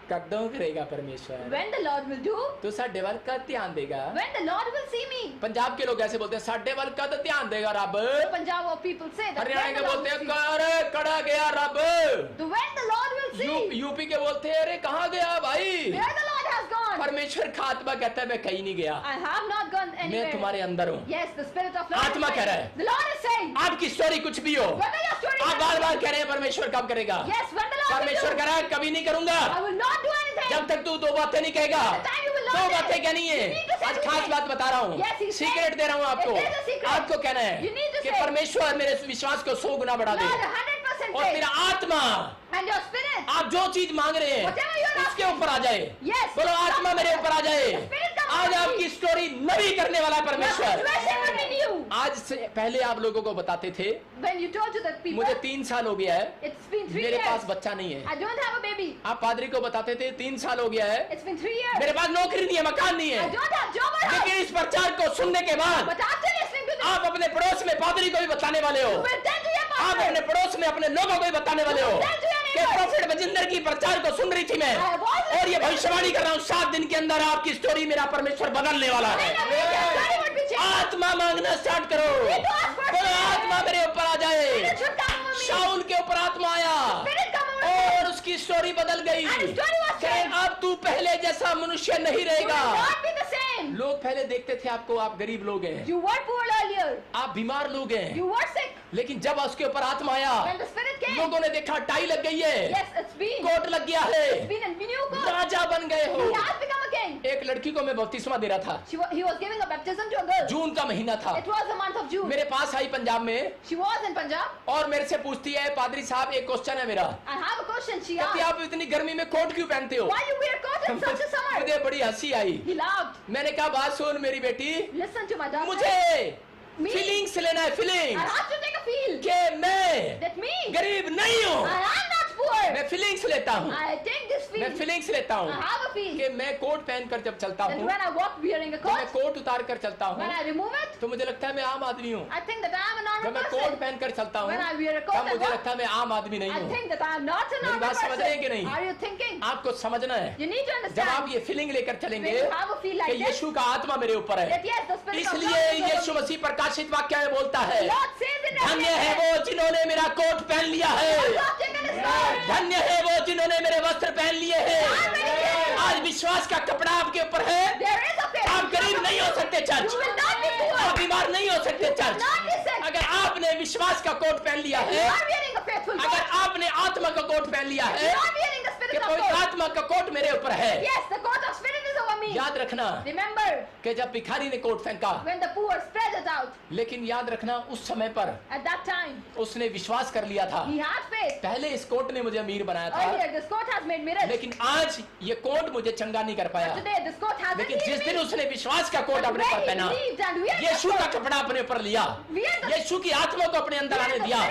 कद्दों करेगा परमेश्वर, when the Lord will do, तो साडे वाल का ध्यान देगा। when the Lord will see me. Punjab के लोग ऐसे बोलते हैं, साडे वाल का तो ध्यान देगा रब। So Punjab or people say that Haryana when के the Lord बोलते हैं, will see, अरे कड़ा गया रब। so when the Lord will see, UP के बोलते हैं, अरे कहाँ गया भाई? where the Lord has gone. परमेश्वर का आत्मा कहता है मैं कहीं नहीं गया, I have not gone मैं anywhere. तुम्हारे अंदर हूँ। Yes, the Spirit of Lord आत्मा is कह रहा saying. है। The Lord is saying, आपकी स्टोरी कुछ भी हो, whether your story आप is बार बार कह रहे हैं परमेश्वर कब करेगा? yes, when the Lord will परमेश्वर do, कह रहा है कभी नहीं करूंगा, I will not do anything. जब तक तू 2 बातें नहीं कहेगा। The time you will not 2 say. बातें कहनी है। You need to say आज two खास things. बात बता रहा हूँ, Yes, he said. सीक्रेट दे रहा हूँ आपको। It is a secret. आपको कहना है You need to कि say. परमेश्वर मेरे विश्वास को 100 गुना बढ़ा दे, Lord, 100% और मेरा faith. आत्मा And your spirit. आप जो चीज मांग रहे हैं Whatever you are उसके asking. ऊपर आ जाए। Yes. बोलो आत्मा मेरे ऊपर आ जाए। The Spirit comes आज upon me. आपकी स्टोरी नवी करने वाला है Your परमेश्वर। situation will be new. आज से पहले आप लोगों को बताते थे, When you told to the people, मुझे 3 साल हो गया है, it's been 3 मेरे years. पास बच्चा नहीं है। I don't have a baby. आप पादरी को बताते थे 3 साल हो गया है, It's been 3 years. मेरे पास नौकरी नहीं है, मकान नहीं I है। don't have job or house. लेकिन इस प्रचार को सुनने के बाद But after listening to this, आप अपने पड़ोस में पादरी को भी बताने वाले हो, you will tell to your आप pastor. अपने पड़ोस में अपने लोगों को भी बताने वाले हो कि प्रोफेट बजिंदर की प्रचार को सुन रही थी मैं, और ये भविष्यवाणी कर रहा हूँ 7 दिन के अंदर आपकी स्टोरी मेरा परमेश्वर बदलने वाला है। Then your story would be changed. आत्मा मांगना स्टार्ट करो, बोलो आत्मा मेरे ऊपर आ जाए। Spirit should come over me. शाऊल के ऊपर आत्मा आया Spirit come over me. और उसकी स्टोरी बदल गई। And his story was कि changed. अब तू पहले जैसा मनुष्य नहीं You will रहेगा। not be the same. लोग पहले देखते थे आपको, आप गरीब लोग हैं, You were poor earlier. आप बीमार लोग हैं, You were sick. लेकिन जब उसके ऊपर आत्मा आया, When the Spirit came, लोगों ने देखा टाई लग गई है, yes, it's been कोट लग गया है, a new God. राजा बन गए हो। He has become a king. एक लड़की को मैं बपतिस्मा दे रहा था, He was giving a baptism to a girl. जून का महीना था, It was the month of June. मेरे पास आई पंजाब में She was in Punjab. और मेरे से पूछती है, पादरी साहब एक क्वेश्चन है मेरा, I have a question. She कहती asked, आप इतनी गर्मी में कोट क्यों पहनते हो? why you wear coat in such a summer? मुझे बड़ी हंसी आई। He laughed. मैंने कहा बात सुन मेरी बेटी, Listen to my daughter. मुझे Me? फीलिंग्स लेना है, I feelings, have to take a feel कि मैं that me, गरीब नहीं हूँ, I am not poor. मैं फीलिंग्स लेता हूँ, I take this मैं feel. फीलिंग्स लेता I हूँ have a feel कि मैं कोट पहनकर जब चलता that हूँ, when I walk wearing a तो मैं coat, कोट उतार कर चलता when हूँ I remove it, तो मुझे लगता है मैं आम आदमी हूँ। I think that I am a जब normal मैं कोट person. पहनकर चलता हूँ When I wear a तब coat and मुझे walk, लगता है मैं आम आदमी नहीं I हूँ। think that I am not a मेरी normal बात समझ रहे हैं कि person. नहीं? Are you thinking? आपको समझना है, You need to जब आप understand ये फीलिंग लेकर चलेंगे when you have a feel like कि this, यीशु का आत्मा मेरे ऊपर है, that yes, the Spirit of God इसलिए is over यीशु me. मसीह प्रकाशित वाक्य में बोलता है, Lord says in धन्य है Revelation, वो जिन्होंने मेरा कोट पहन लिया है, Lord taken his sword. धन्य है वो जिन्होंने मेरे वस्त्र पहन लिए हैं। आज विश्वास का कपड़ा आपके ऊपर है, There is a faith. आप गरीब नहीं हो सकते church, You will not be poor. आप बीमार नहीं हो सकते चर्च। Not be sick. अगर आपने विश्वास का कोट पहन लिया You है, are wearing a faithful अगर coat. आपने आत्मा का कोट पहन लिया You है are wearing the कि Spirit of पवित्र God. आत्मा का कोट मेरे ऊपर है, Yes, the coat of Spirit is over me. याद रखना Remember कि जब भिखारी ने कोट फेंका, when the poor spread it out. लेकिन याद रखना उस समय पर At that time, उसने विश्वास कर लिया था, he had faith. पहले इस कोट ने मुझे अमीर बनाया था, Earlier, this coat has made me rich. लेकिन आज ये कोट मुझे चंगा नहीं कर पाया। Today, this coat has लेकिन जिस दिन me. उसने विश्वास का कोट But अपने when पर he पहना, believed and wear the यीशु का coat, कपड़ा अपने ऊपर लिया, wear the यीशु की आत्मा को अपने अंदर आने दिया,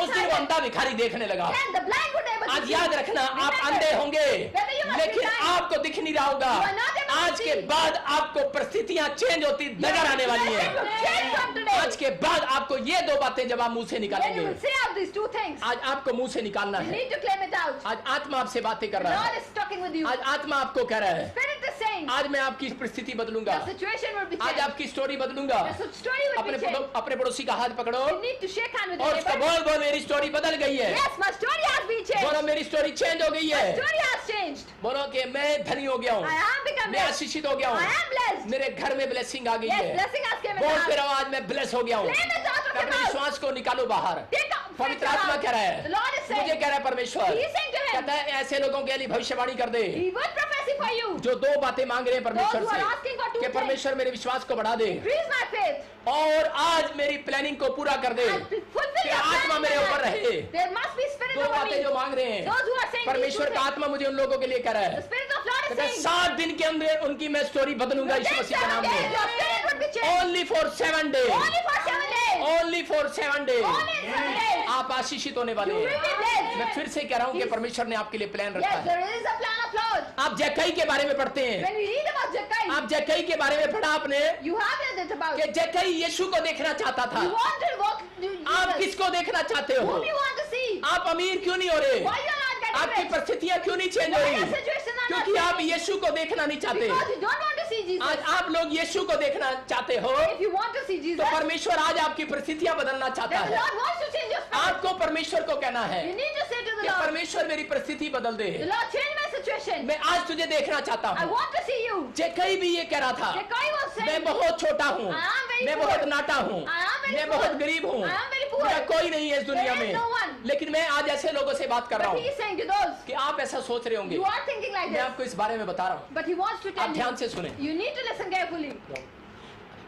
उस दिन वो अंधा भिखारी देखने लगा। and the blind would able to आज see. याद रखना, आप Remember, अंधे होंगे, whether you must be लेकिन blind, आपको दिख नहीं रहा होगा। you are not able to आज के see. बाद आपको परिस्थितियां चेंज होती नजर आने वाली Your life will change है। from today. आज के बाद आपको ये दो बातें जब आप मुंह से When you निकालेंगे, will say out these two things, आज आपको मुंह से निकालना you है। need to claim it out. आज आत्मा आपसे बातें कर The रहा Lord है, is talking with you. आज आत्मा आपको कह रहा है, Spirit is saying, आज मैं आपकी परिस्थिति बदलूंगा, the situation will be आज changed. आपकी स्टोरी बदलूंगा। The story will अपने be changed. अपने पड़ोसी का हाथ पकड़ो You need to shake hand with और your उसको neighbor. बोल बोल मेरी स्टोरी बदल गई है, Yes, my story has been changed. बोलो मेरी स्टोरी चेंज हो गई My है, story has changed. बोलो कि मैं धनी हो गया हूँ, I am become मैं blessed. आशीषित हो गया I हूँ, am blessed. मेरे घर में ब्लेसिंग आ गई Yes, है। blessing has come in बोल the फिर house. आज मैं ब्लेस हो गया हूँ। Claim it out of your अपने mouth. विश्वास को निकालो बाहर। Take out faith पवित्र आत्मा out. कह रहा The है, Lord is saying, मुझे कह रहा है परमेश्वर, He is saying to him, कहता है ऐसे लोगों के लिए भविष्यवाणी कर दे He would prophesy for you. जो दो बातें मांग रहे हैं परमेश्वर Those who are asking for two से कि things. परमेश्वर मेरे विश्वास को बढ़ा दे Increase my faith. और आज मेरी प्लानिंग को पूरा कर दे। And fulfill कि your आत्मा plan in मेरे my ऊपर life. रहे। There must be spirit दो over बातें me. जो मांग रहे हैं, Those who are saying these two परमेश्वर का things. आत्मा मुझे उन लोगों के लिए कह रहा The है, spirit of Lord is कहता है saying, 7 दिन के अंदर उनकी मैं स्टोरी बदलूंगा within यीशु मसीह के 7 नाम days, में। your spirit would be changed. Only for 7 days, Only for 7 days. Only for 7 days Only 7 days. आप आशीषित होने वाले You will be हैं। blessed. मैं फिर से कह रहा हूँ कि परमेश्वर ने आपके लिए प्लान रखा Yes, है। there is a plan of Lord. आप जक्कई के बारे में पढ़ते हैं, When we read about Jackai, आप जक्कई के बारे में पढ़ा आपने you have read it about. कि जक्कई यीशु को देखना चाहता था। You want to walk. आप Jesus. किसको देखना चाहते हो? Whom you want to see? आप अमीर क्यों नहीं हो रहे? Why you are not getting आपकी rich? परिस्थितियां क्यों नहीं चेंज हो Why रही? your situation are not क्योंकि आप changing? यीशु को देखना नहीं चाहते। Because you don't want to see Jesus. आज आप लोग यीशु को देखना चाहते हो If you want to see Jesus, तो परमेश्वर आज आपकी परिस्थितियां बदलना चाहता then the है। Lord wants to change your spirit. आपको परमेश्वर को कहना है You need to say to the कि Lord, परमेश्वर मेरी परिस्थिति बदल दे, the Lord, change my situation. मैं आज तुझे देखना चाहता I हूँ। want to see you. जक्कई भी ये कह रहा था, Jackai was मैं saying, बहुत छोटा हूँ, I am very मैं poor. बहुत नाटा हूँ, I am very मैं poor. बहुत गरीब हूँ, I am very poor. मेरा कोई नहीं है इस दुनिया There is में। no one. लेकिन मैं आज ऐसे लोगों से बात कर रहा but he हूँ is saying to those, कि आप ऐसा सोच रहे होंगे, you are thinking like मैं this. आपको इस बारे में बता रहा हूँ, But he wants to आप tell ध्यान you, से सुने। you need to listen carefully.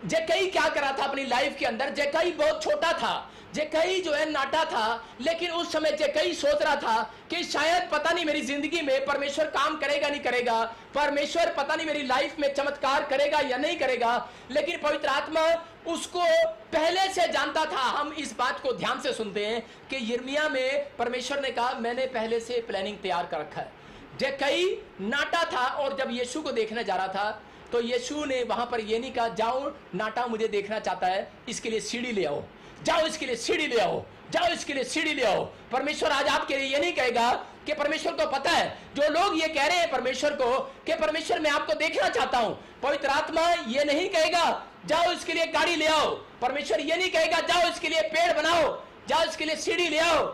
जक्कई क्या करा था अपनी लाइफ के अंदर? जक्कई बहुत छोटा था, जक्कई जो है नाटा था, लेकिन उस समय जक्कई सोच रहा था कि शायद पता नहीं मेरी जिंदगी में परमेश्वर काम करेगा नहीं करेगा, परमेश्वर पता नहीं मेरी लाइफ में चमत्कार करेगा या नहीं करेगा। लेकिन पवित्र आत्मा उसको पहले से जानता था। हम इस बात को ध्यान से सुनते हैं कि यिर्मयाह में परमेश्वर ने कहा मैंने पहले से प्लानिंग तैयार कर रखा है। जक्कई नाटा था और जब यीशु को देखने जा रहा था तो यीशु ने वहां पर ये नहीं कहा जाओ नाटा मुझे देखना चाहता है, इसके लिए सीढ़ी ले आओ, जाओ इसके लिए सीढ़ी ले आओ, जाओ इसके लिए सीढ़ी ले आओ। परमेश्वर आज आपके लिए ये नहीं कहेगा कि परमेश्वर को पता है जो लोग ये कह रहे हैं परमेश्वर को कि परमेश्वर मैं आपको देखना चाहता हूं, पवित्र आत्मा ये नहीं कहेगा जाओ इसके लिए गाड़ी ले आओ। परमेश्वर ये नहीं कहेगा जाओ इसके लिए पेड़ बनाओ, जाओ इसके लिए सीढ़ी ले आओ।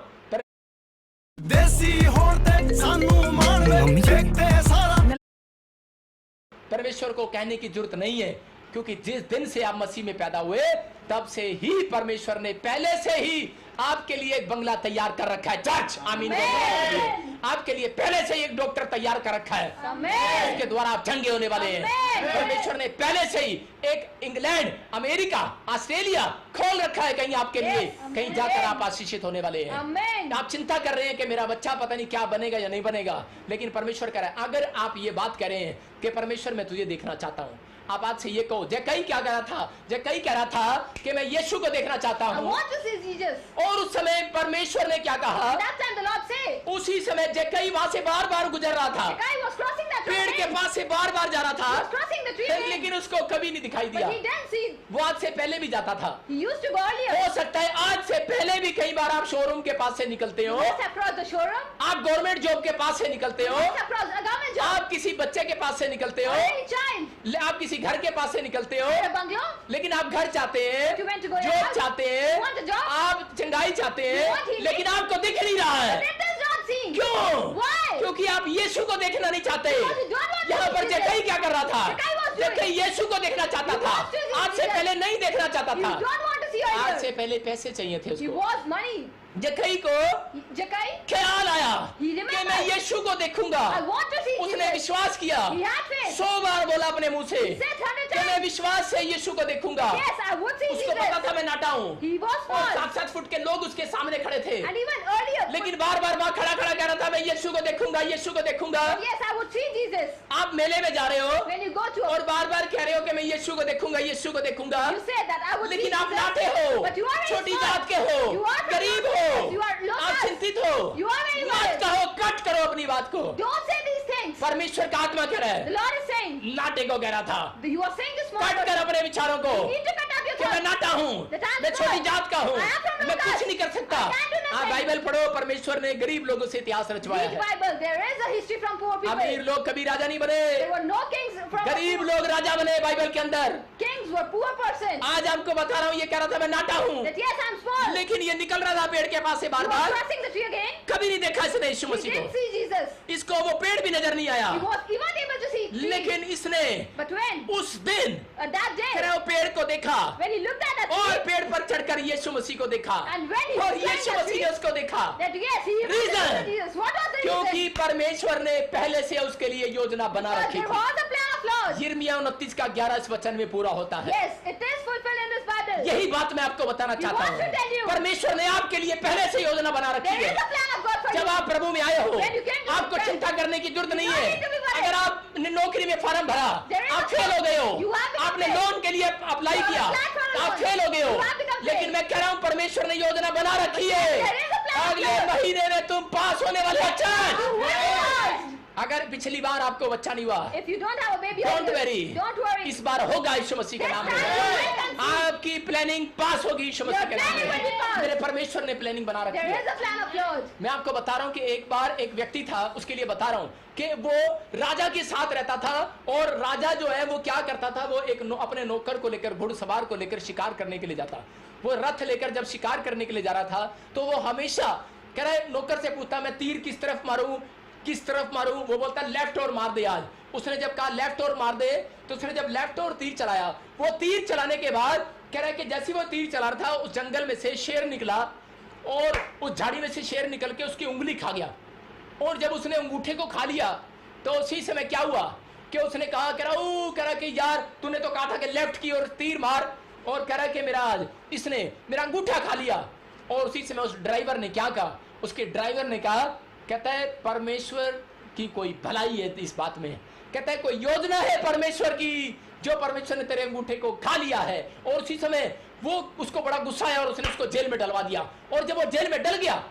देसी होते सानू मान देखते सारा। परमेश्वर को कहने की जरूरत नहीं है, क्योंकि जिस दिन से आप मसीह में पैदा हुए तब से ही परमेश्वर ने पहले से ही आपके लिए एक बंगला तैयार कर रखा है। चर्च आमीन बोलिए। आपके लिए पहले से ही एक डॉक्टर तैयार कर रखा है, उसके द्वारा आप चंगे होने वाले हैं। परमेश्वर ने पहले से ही एक इंग्लैंड, अमेरिका, ऑस्ट्रेलिया खोल रखा है कहीं आपके लिए, कहीं जाकर आप आशीषित होने वाले हैं। Amen. आप चिंता कर रहे हैं कि मेरा बच्चा पता नहीं क्या बनेगा या नहीं बनेगा, लेकिन परमेश्वर कह रहा है अगर आप ये बात कह रहे हैं कि परमेश्वर मैं तुझे देखना चाहता हूं, आप आज से ये कहो। जक्कई क्या कह रहा था? जक्कई कह रहा था कि मैं यीशु को देखना चाहता I हूं। want to see Jesus. और उस समय परमेश्वर ने क्या कहा? That time the Lord said, उसी समय जक्कई वहां से बार बार गुजर रहा था, Jackai was crossing that पेड़ के road. पास से बार बार जा रहा He was था, crossing the tree. लेकिन उसको कभी नहीं दिखाई दिया। But he didn't see. वो आज से पहले भी जाता था। He used to go earlier. हो सकता है आज से पहले भी कई बार आप शोरूम के पास से निकलते हो, You must have crossed the showroom. आप गवर्नमेंट जॉब के पास से निकलते You हो, must have crossed a government job. आप किसी बच्चे के पास से निकलते Or हो, any child. आप किसी घर के पास से निकलते हो, Or a bungalow. लेकिन आप घर चाहते हैं, You went to go your job house. चाहते You हैं, want a job. आप चंगाई चाहते You want हैं, healing. लेकिन आपको दिख नहीं रहा है। But it is not seen. क्यों? Why? क्योंकि आप यीशु को देखना नहीं चाहते। Because you don't want to यहाँ पर see जक्कई Jesus. क्या कर रहा था? Jackai was doing. जक्कई यीशु को देखना चाहता He था, wants to see आज से Jesus. पहले नहीं देखना चाहता You था। don't want to see आज से earlier. पहले पैसे चाहिए थे He उसको। was money. जक्कई को Jackai, ख्याल आया He कि remembered. मैं यीशु को देखूंगा। I want to see उसने Jesus. विश्वास किया, He had faith. 100 बार बोला अपने मुंह से said 100 कि मैं times, विश्वास से यीशु को देखूंगा। yes, I would see उसको पता Jesus. था मैं नाटा हूँ He was और false. 7-7 फुट के लोग उसके सामने खड़े थे, And even earlier, लेकिन बार बार वहां खड़ा खड़ा कह रहा था मैं यीशु को देखूंगा, यीशु को देखूंगा। yes, I would see Jesus. आप मेले में जा रहे हो When you go to और a, बार बार कह रहे हो कि मैं यीशु को देखूंगा, यीशु को देखूंगा, you say that I would see लेकिन आप Jesus, नाटे हो, but you are very छोटी small. जात के हो, You are from गरीब low हो, class. You are low आप class. चिंतित हो, You are very मत worried. कहो, कट करो अपनी बात को। Don't say these things. परमेश्वर का आत्मा कह रहा The है, Lord is saying, नाटे को कह रहा था, you are saying this small cut कर person. अपने विचारों को You need to cut off your कि मैं thoughts. नाटा हूँ, The time मैं is छोटी gone. जात का हूँ, I am from low मैं class. कुछ नहीं कर सकता। I can't do nothing. आप बाइबल पढ़ो, परमेश्वर ने गरीब लोगों से इतिहास रचवाया Read है। Bible. There is a history from poor people. अमीर लोग कभी राजा नहीं बने, There were no kings from गरीब लोग राजा बने बाइबल के अंदर। kings were poor person. आज आपको बता रहा हूँ, ये कह रहा था मैं नाटा हूँ, That yes, I'm small. लेकिन ये निकल रहा था पेड़ के पास से बार He was bar, crossing the tree again. कभी नहीं देखा इसने यीशु He मसीह didn't को, see Jesus. इसको वो पेड़ भी नजर नहीं आया, He was even able to see tree. लेकिन इसने But when उस दिन that कह रहे day, हो पेड़ को देखा when he looked at that और tree, पेड़ पर चढ़कर यीशु मसीह को देखा and when he और climbed Yeshu that Masih tree, ने उसको देखा, that yes, he Reason. understood Jesus. What was the क्योंकि reason? परमेश्वर ने पहले से उसके लिए योजना बना Because रखी there थी। was a plan of Lord. यिर्मयाह 29 का 11 इस वचन में पूरा होता है। Yes, it is fulfilled in this Bible. यही बात मैं आपको बताना He चाहता wants to tell हूँ, you. परमेश्वर ने आपके लिए पहले से योजना बना रखी There है। is a plan of God for जब you. आप प्रभु में आए हो, When you came to आपको Christ, चिंता करने की जरूरत नहीं you है। don't need to be worried. अगर आपने नौकरी में फॉर्म भरा, There is आप a फेल हो गए हो, You have become आपने fail. लोन के लिए अप्लाई You have किया, applied for a आप loan. फेल हो गए हो, You have become fail. लेकिन मैं कह रहा हूँ परमेश्वर ने योजना बना रखी There है। is a plan of अगले God. महीने में तुम पास होने वाले बच्चा। You will be. अगर पिछली बार आपको बच्चा नहीं हुआ, If you don't have a baby, don't earlier, very, don't worry. इस बार होगा यीशु मसीह के This नाम time you will में। conceive. आपकी प्लानिंग पास होगी यीशु मसीह Your के नाम planning will be में। passed. मेरे परमेश्वर ने प्लानिंग बना रखी There है। is a plan of Lord. मैं आपको बता रहा हूं कि एक बार एक व्यक्ति था, उसके लिए बता रहा हूं कि वो राजा के साथ रहता था और राजा जो है वो क्या करता था, वो एक अपने नौकर को लेकर, घुड़सवार को लेकर शिकार करने के लिए जाता। वो रथ लेकर जब शिकार करने के लिए जा रहा था तो वो हमेशा कह रहा है, नौकर से पूछता मैं तीर किस तरफ मारूं, किस तरफ मारूं। वो बोलता लेफ्ट और मार दे आज। उसने जब कहा लेफ्ट और मार दे, तो उसने जब लेफ्ट और तीर चलाया, वो तीर चलाने के बाद कह रहा है कि जैसे वो तीर चला रहा था, उस जंगल में से शेर निकला और उस झाड़ी में से शेर निकल के उसकी उंगली खा गया। और जब उसने अंगूठे को खा लिया तो उसी समय क्या हुआ कि उसने कहा, कह रहा कि यार तूने तो कहा था कि लेफ्ट की ओर तीर मार, और कह रहा कि मेरा आज इसने मेरा अंगूठा खा लिया। और उसी समय उस ड्राइवर ने क्या कहा, उसके ड्राइवर ने कहा, कहता है परमेश्वर की कोई भलाई है इस बात में, कहता है कोई योजना है परमेश्वर की, जो परमेश्वर ने तेरे अंगूठे को खा लिया है। और उसी समय वो उसको बड़ा गुस्सा आया और उसने उसको जेल में डलवा दिया। और जब वो जेल में डल गया,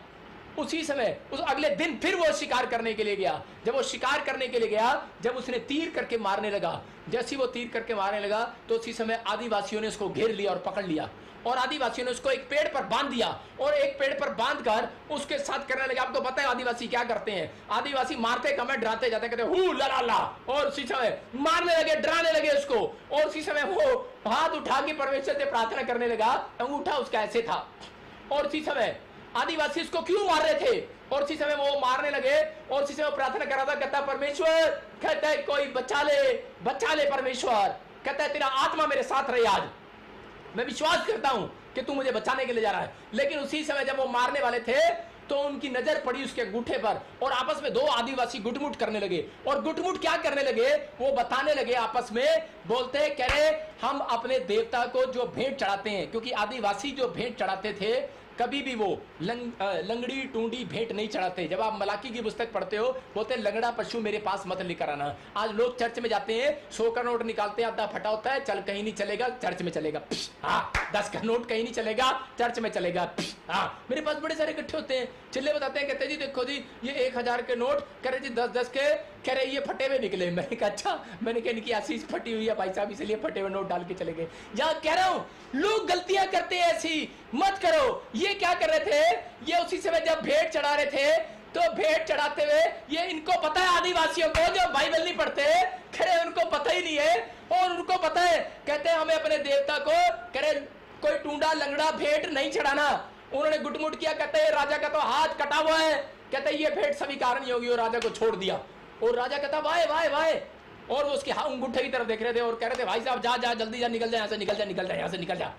उसी समय उस अगले दिन फिर वो शिकार करने के लिए गया। जब वो शिकार करने के लिए गया, जब उसने तीर करके मारने लगा, जैसे वो तीर करके मारने लगा तो उसी समय आदिवासियों ने उसको घेर लिया और पकड़ लिया। और आदिवासियों ने उसको एक पेड़ पर बांध दिया और एक पेड़ पर बांधकर उसके साथ करने लगे। आपको पता है आदिवासी क्या करते हैं, आदिवासी मारते कम है, डराते जाते, कहते हु ला ला ला, और उसी समय मारने लगे, डराने लगे उसको। और उसी समय वो हाथ उठा के परमेश्वर से प्रार्थना करने लगा, अंगूठा उसका ऐसे था। और उसी समय आदिवासी उसको क्यों मार रहे थे, और उसी समय वो मारने लगे और उसी समय वो प्रार्थना कर रहा था, कहता परमेश्वर, कहता है कोई बचा ले परमेश्वर, कहता है तेरा आत्मा मेरे साथ रहे आज, मैं विश्वास करता हूं कि तू मुझे बचाने के लिए जा रहा है। लेकिन उसी समय जब वो मारने वाले थे तो उनकी नजर पड़ी उसके अंगूठे पर और आपस में दो आदिवासी गुटमुट करने लगे। और गुटमुट क्या करने लगे, वो बताने लगे आपस में, बोलते कह रहे हम अपने देवता को जो भेंट चढ़ाते हैं, क्योंकि आदिवासी जो भेंट चढ़ाते थे कभी भी वो लंगड़ी टूंडी भेंट नहीं चढ़ाते। जब आप मलाकी की पुस्तक पढ़ते हो, बोलते लंगड़ा पशु मेरे पास मत लेकर आना। आज लोग चर्च में जाते हैं, 100 का नोट निकालते हैं, आधा फटा होता है, चल कहीं नहीं चलेगा, चर्च में चलेगा। हाँ, 10 का नोट कहीं नहीं चलेगा, चर्च में चलेगा। हाँ, मेरे पास बड़े सारे इकट्ठे होते हैं, चिल्ले बताते हैं, कहते जी देखो जी ये 1000 के नोट, कह रहे जी 10-10 के, कह रहे ये फटे हुए निकले। मैंने कहा अच्छा, मैंने कहा इनकी आशीष फटी हुई है भाई साहब, इसलिए फटे हुए नोट डाल के चले गए। जहां कह रहा हूं लोग गलतियां करते हैं, ऐसी मत करो। ये क्या कर रहे थे, ये उसी समय जब भेंट चढ़ा रहे थे, तो भेंट चढ़ाते हुए ये इनको पता है, आदिवासियों को जो बाइबल नहीं पढ़ते, खड़े उनको पता ही नहीं है। और उनको पता है, कहते हैं हमें अपने देवता को, कह रहे कोई टूंडा लंगड़ा भेंट नहीं चढ़ाना। उन्होंने गुटमुट किया, कहते हैं राजा का तो हाथ कटा हुआ है, कहते हैं ये भेंट स्वीकार नहीं होगी, और राजा को छोड़ दिया। और राजा कहता वाह वाह वाह, और वो उसके अंगूठे की तरफ देख रहे थे और कह रहे थे भाई साहब जा जा जल्दी जा, निकल जा यहाँ से, निकल जा निकल जा यहाँ से निकल जा।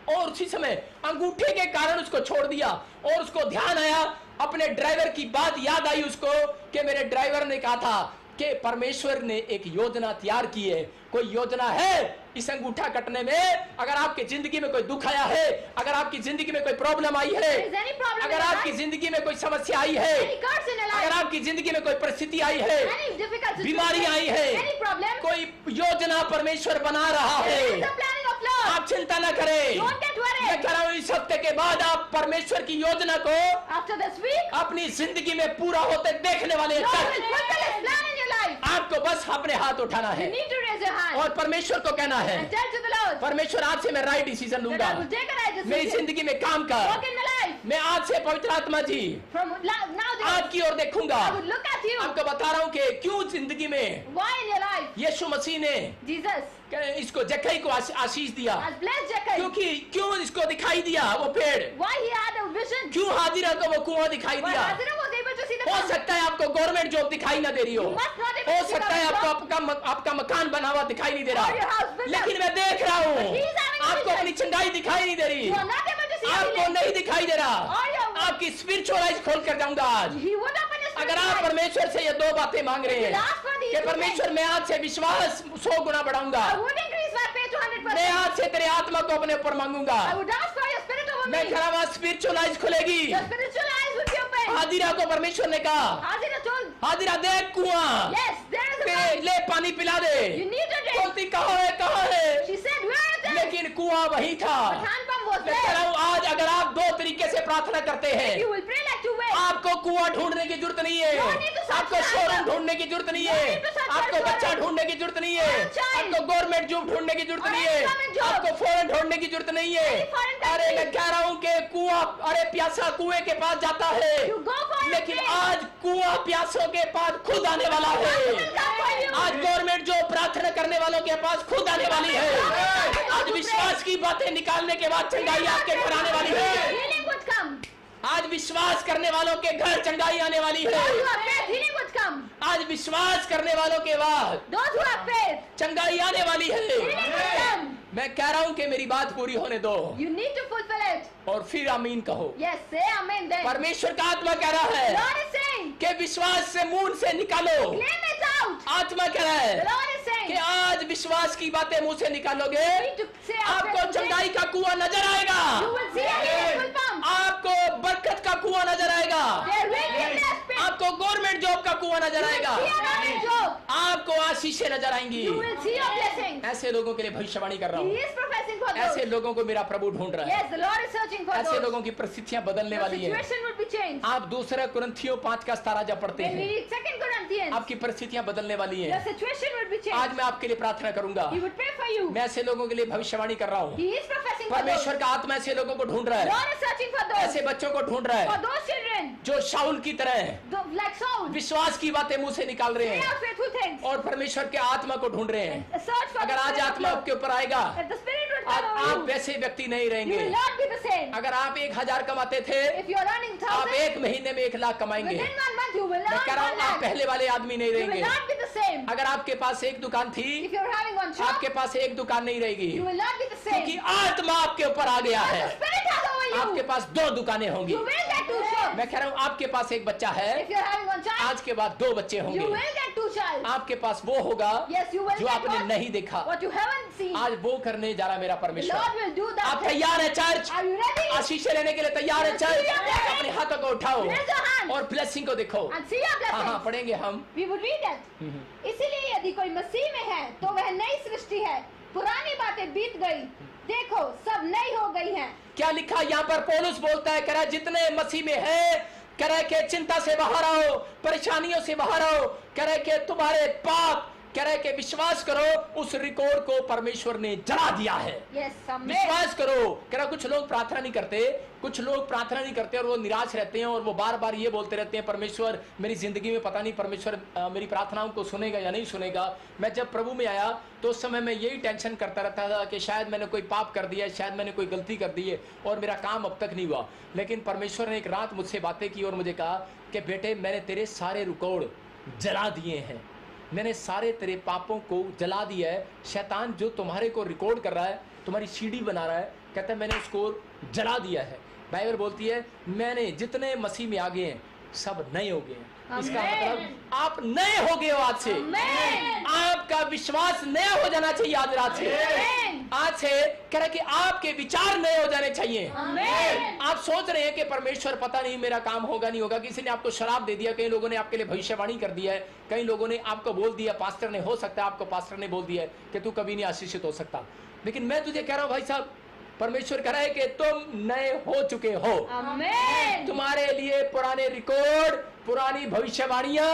और उसी समय अंगूठे के कारण उसको छोड़ दिया। और उसको ध्यान आया, अपने ड्राइवर की बात याद आई उसको कि मेरे ड्राइवर ने कहा था कि परमेश्वर ने एक योजना तैयार की है। कोई योजना है इस अंगूठा कटने में? अगर आपकी जिंदगी में कोई दुख आया है, अगर आपकी जिंदगी में कोई प्रॉब्लम आई है, Is any problem अगर in your आपकी life? जिंदगी में कोई समस्या आई है, Any curse in your अगर life? आपकी जिंदगी में कोई परिस्थिति आई है, Any difficult situation? बीमारी आई है, Any problem? कोई योजना परमेश्वर बना रहा There is है, the planning of Lord. आप चिंता न करें। Don't get worried. मैं कह रहा हूं इस हफ्ते के बाद आप परमेश्वर की योजना को After this week, अपनी जिंदगी में पूरा होते देखने वाले हैं। Lord will fulfill His plan in your life. आपको बस अपने हाथ उठाना You है need to raise your hand और परमेश्वर को कहना है, and tell to the Lord परमेश्वर आज से मैं राइट डिसीजन that लूंगा, I will take a right मेरी decision. जिंदगी में काम कर। Walk in my life. मैं आज से पवित्र आत्मा जी From now on, आपकी ओर देखूंगा। I would look at you. आपको बता रहा हूं कि क्यों जिंदगी में Why in your life यीशु मसीह ने Jesus इसको जक्कई को आशीष दिया, has blessed Jacob? क्यों इसको दिखाई दिया वो पेड़, Why he had a vision? क्यों हाजिरा को वो कुआं दिखाई Why दिया। Lazarus was able to see the हो pool? सकता है आपको गवर्नमेंट जॉब दिखाई ना दे रही हो, You must not able हो to see सकता है the आपको आपका मकान बना हुआ दिखाई नहीं दे Or your house रहा, built लेकिन up. मैं देख रहा हूँ But he is having a आपको vision. अपनी चंगाई दिखाई नहीं दे रही, You are not able to see आपको healing. नहीं दिखाई दे रहा। Or your आपकी स्पिरिचुअल आइज खोल कर जाऊंगा आज। He would open his अगर spiritual आप eyes. परमेश्वर से ये दो बातें मांग रहे If you हैं ask for these कि two परमेश्वर मैं आज से विश्वास 100 गुना बढ़ाऊंगा, I would increase my faith to 100%. मैं आज से तेरे आत्मा को अपने ऊपर मांगूंगा, I would ask for your spirit over मैं me. कह रहा हूं स्पिरिचुअल आइज खुलेगी। Your spiritual eyes would be open. हाजिरा को परमेश्वर ने कहा, Hazira told, हाजिरा देख कुआं, yes, there is a के man. ले पानी पिला दे। You need to drink. बोलती कहाँ है कहाँ है, She said, where is it? लेकिन कुआं वही था। But hand pump was मैं कह रहा there. हूं आज अगर आप दो तरीके से प्रार्थना करते हैं, You will pray like two ways. आपको कुआं ढूंढने की जरूरत नहीं है, No need to search आपको for शोरूम answer. ढूंढने की जरूरत नहीं No है, need to search आपको for बच्चा answer. ढूंढने की जरूरत नहीं है, Or a child. आपको गवर्नमेंट जॉब ढूंढने की जरूरत Or नहीं a है, government job. आपको फॉरेन ढूंढने की जरूरत नहीं है। Any foreign country. अरे मैं कह रहा हूं कि कुआं, अरे प्यासा कुएं के पास जाता है, You go for it. लेकिन आज कुआं प्यासों के पास खुद आने वाला है। आज गवर्नमेंट जो प्रार्थना करने वालों के पास खुद आने वाली है। आज विश्वास की बातें निकालने के बाद चंगाई आपके घर आने वाली है। Healing would come. आज विश्वास करने वालों के घर चंगाई आने वाली है। Those who have faith, healing would come. आज विश्वास करने वालों के बाद Those who have faith, चंगाई आने वाली है। healing would come. मैं कह रहा हूं कि मेरी बात पूरी होने दो You need to fulfill it. और फिर आमीन कहो। Yes, say amen then. परमेश्वर का आत्मा कह रहा है Lord is saying, कि विश्वास से मुंह से निकालो। claim it out. आत्मा कह रहा The है Lord is saying, कि आज विश्वास की बातें मुंह से निकालोगे, you need to say after आपको today, चंगाई का कुआं नजर आएगा, you will see a healing will come. आपको बरकत का कुआं नजर आएगा, There will be blessed. आपको गवर्नमेंट जॉब का कुआं नजर You आएगा, will see a government job. आपको आशीषें नजर आएंगी। You will see your blessings. ऐसे लोगों के लिए भविष्यवाणी कर रहा He हूँ, is professing for ऐसे those. लोगों को मेरा प्रभु ढूंढ रहा है, Yes, the Lord is searching for ऐसे those. लोगों की परिस्थितियां बदलने The वाली है। situation would be changed. आप दूसरा कुरिन्थियों 5 का 17 जब पढ़ते When we हैं, read 2 Corinthians, आपकी परिस्थितियां बदलने वाली the हैं। situation would be आज changed. मैं आपके लिए प्रार्थना करूंगा, He would pray for you. मैं ऐसे लोगों के लिए भविष्यवाणी कर रहा हूँ। He is professing for those. परमेश्वर का आत्मा ऐसे लोगों को ढूंढ रहा है, Lord is searching for those. ऐसे बच्चों को ढूंढ रहा For है those children, जो शाऊल की तरह हैं, like Saul, विश्वास की बातें मुंह से निकाल रहे they हैं are faithful things. और परमेश्वर के आत्मा को ढूंढ रहे हैं। Search for अगर the आज Spirit of आत्मा Lord. आपके ऊपर आएगा, If the Spirit would आप come over you, वैसे व्यक्ति नहीं you रहेंगे। will not be the same. अगर आप 1000 कमाते थे, If you are earning आप 1,000, एक महीने में 1 लाख कमाएंगे। within 1 month you will मैं earn कह रहा 1 हूँ आप lakh. पहले वाले आदमी नहीं You will रहेंगे। not be the same. अगर आपके पास एक दुकान थी, If you are having one shop, आपके पास एक दुकान नहीं रहेगी, you will not be the क्योंकि same. आत्मा आपके ऊपर आ गया As है। the Spirit has over आपके you, पास 2 दुकानें होंगी। you will get 2 shops. मैं कह रहा हूँ आपके पास एक बच्चा है, If you are having one child, आज के बाद 2 बच्चे you होंगे। will get 2 child. आपके पास वो होगा Yes, you will जो get आपने नहीं देखा। what you haven't seen. आज वो करने जा रहा मेरा The परमेश्वर। Lord will do that. आप thing. तैयार है चर्च? Are you ready? आशीष लेने के लिए तैयार है चर्च? अपने हाथों को उठाओ Raise your hand और ब्लेसिंग को देखो। and see your हाँ हाँ blessings. पढ़ेंगे हम। We would read it. इसीलिए यदि कोई मसीह में है तो वह नई सृष्टि है, पुरानी बातें बीत गई, देखो सब नई हो गई हैं. क्या लिखा यहाँ पर? पौलुस बोलता है, कह रहा है जितने मसीह में है, कह रहा है कि चिंता से बाहर आओ, परेशानियों से बाहर आओ, कह रहा है कि तुम्हारे पाप, कह रहा है कि विश्वास करो उस रिकॉर्ड को परमेश्वर ने जला दिया है। Yes, amen. विश्वास करो। कह रहा कुछ लोग प्रार्थना नहीं करते, कुछ लोग प्रार्थना नहीं करते और वो निराश रहते हैं और वो बार बार ये बोलते रहते हैं परमेश्वर मेरी जिंदगी में पता नहीं परमेश्वर मेरी प्रार्थनाओं को सुनेगा या नहीं सुनेगा। मैं जब प्रभु में आया तो उस समय मैं यही टेंशन करता रहता था कि शायद मैंने कोई पाप कर दिया है, शायद मैंने कोई गलती कर दी है और मेरा काम अब तक नहीं हुआ। लेकिन परमेश्वर ने एक रात मुझसे बातें की और मुझे कहा कि बेटे मैंने तेरे सारे रिकॉर्ड जला दिए हैं, मैंने सारे तेरे पापों को जला दिया है। शैतान जो तुम्हारे को रिकॉर्ड कर रहा है, तुम्हारी सीडी बना रहा है, कहता है मैंने उसको जला दिया है। बाइबल बोलती है मैंने जितने मसीह में आ गए हैं सब नए हो गए हैं। इसका Amen. मतलब आप नए हो गए हो आज से। Amen. आपका विश्वास नया हो जाना चाहिए आज रात से। Amen. आज से कह रहे कि आपके विचार नए हो जाने चाहिए। Amen. आप सोच रहे हैं कि परमेश्वर पता नहीं मेरा काम होगा नहीं होगा, किसी ने आपको शराब दे दिया, कई लोगों ने आपके लिए भविष्यवाणी कर दिया है, कई लोगों ने आपको बोल दिया, पास्टर ने, हो सकता है आपको पास्टर ने बोल दिया है कि तू कभी नहीं आशीषित हो सकता। लेकिन मैं तुझे कह रहा हूं भाई साहब, परमेश्वर कह रहा है कि तुम नए हो चुके हो। Amen. तुम्हारे लिए पुराने रिकॉर्ड, पुरानी भविष्यवाणियां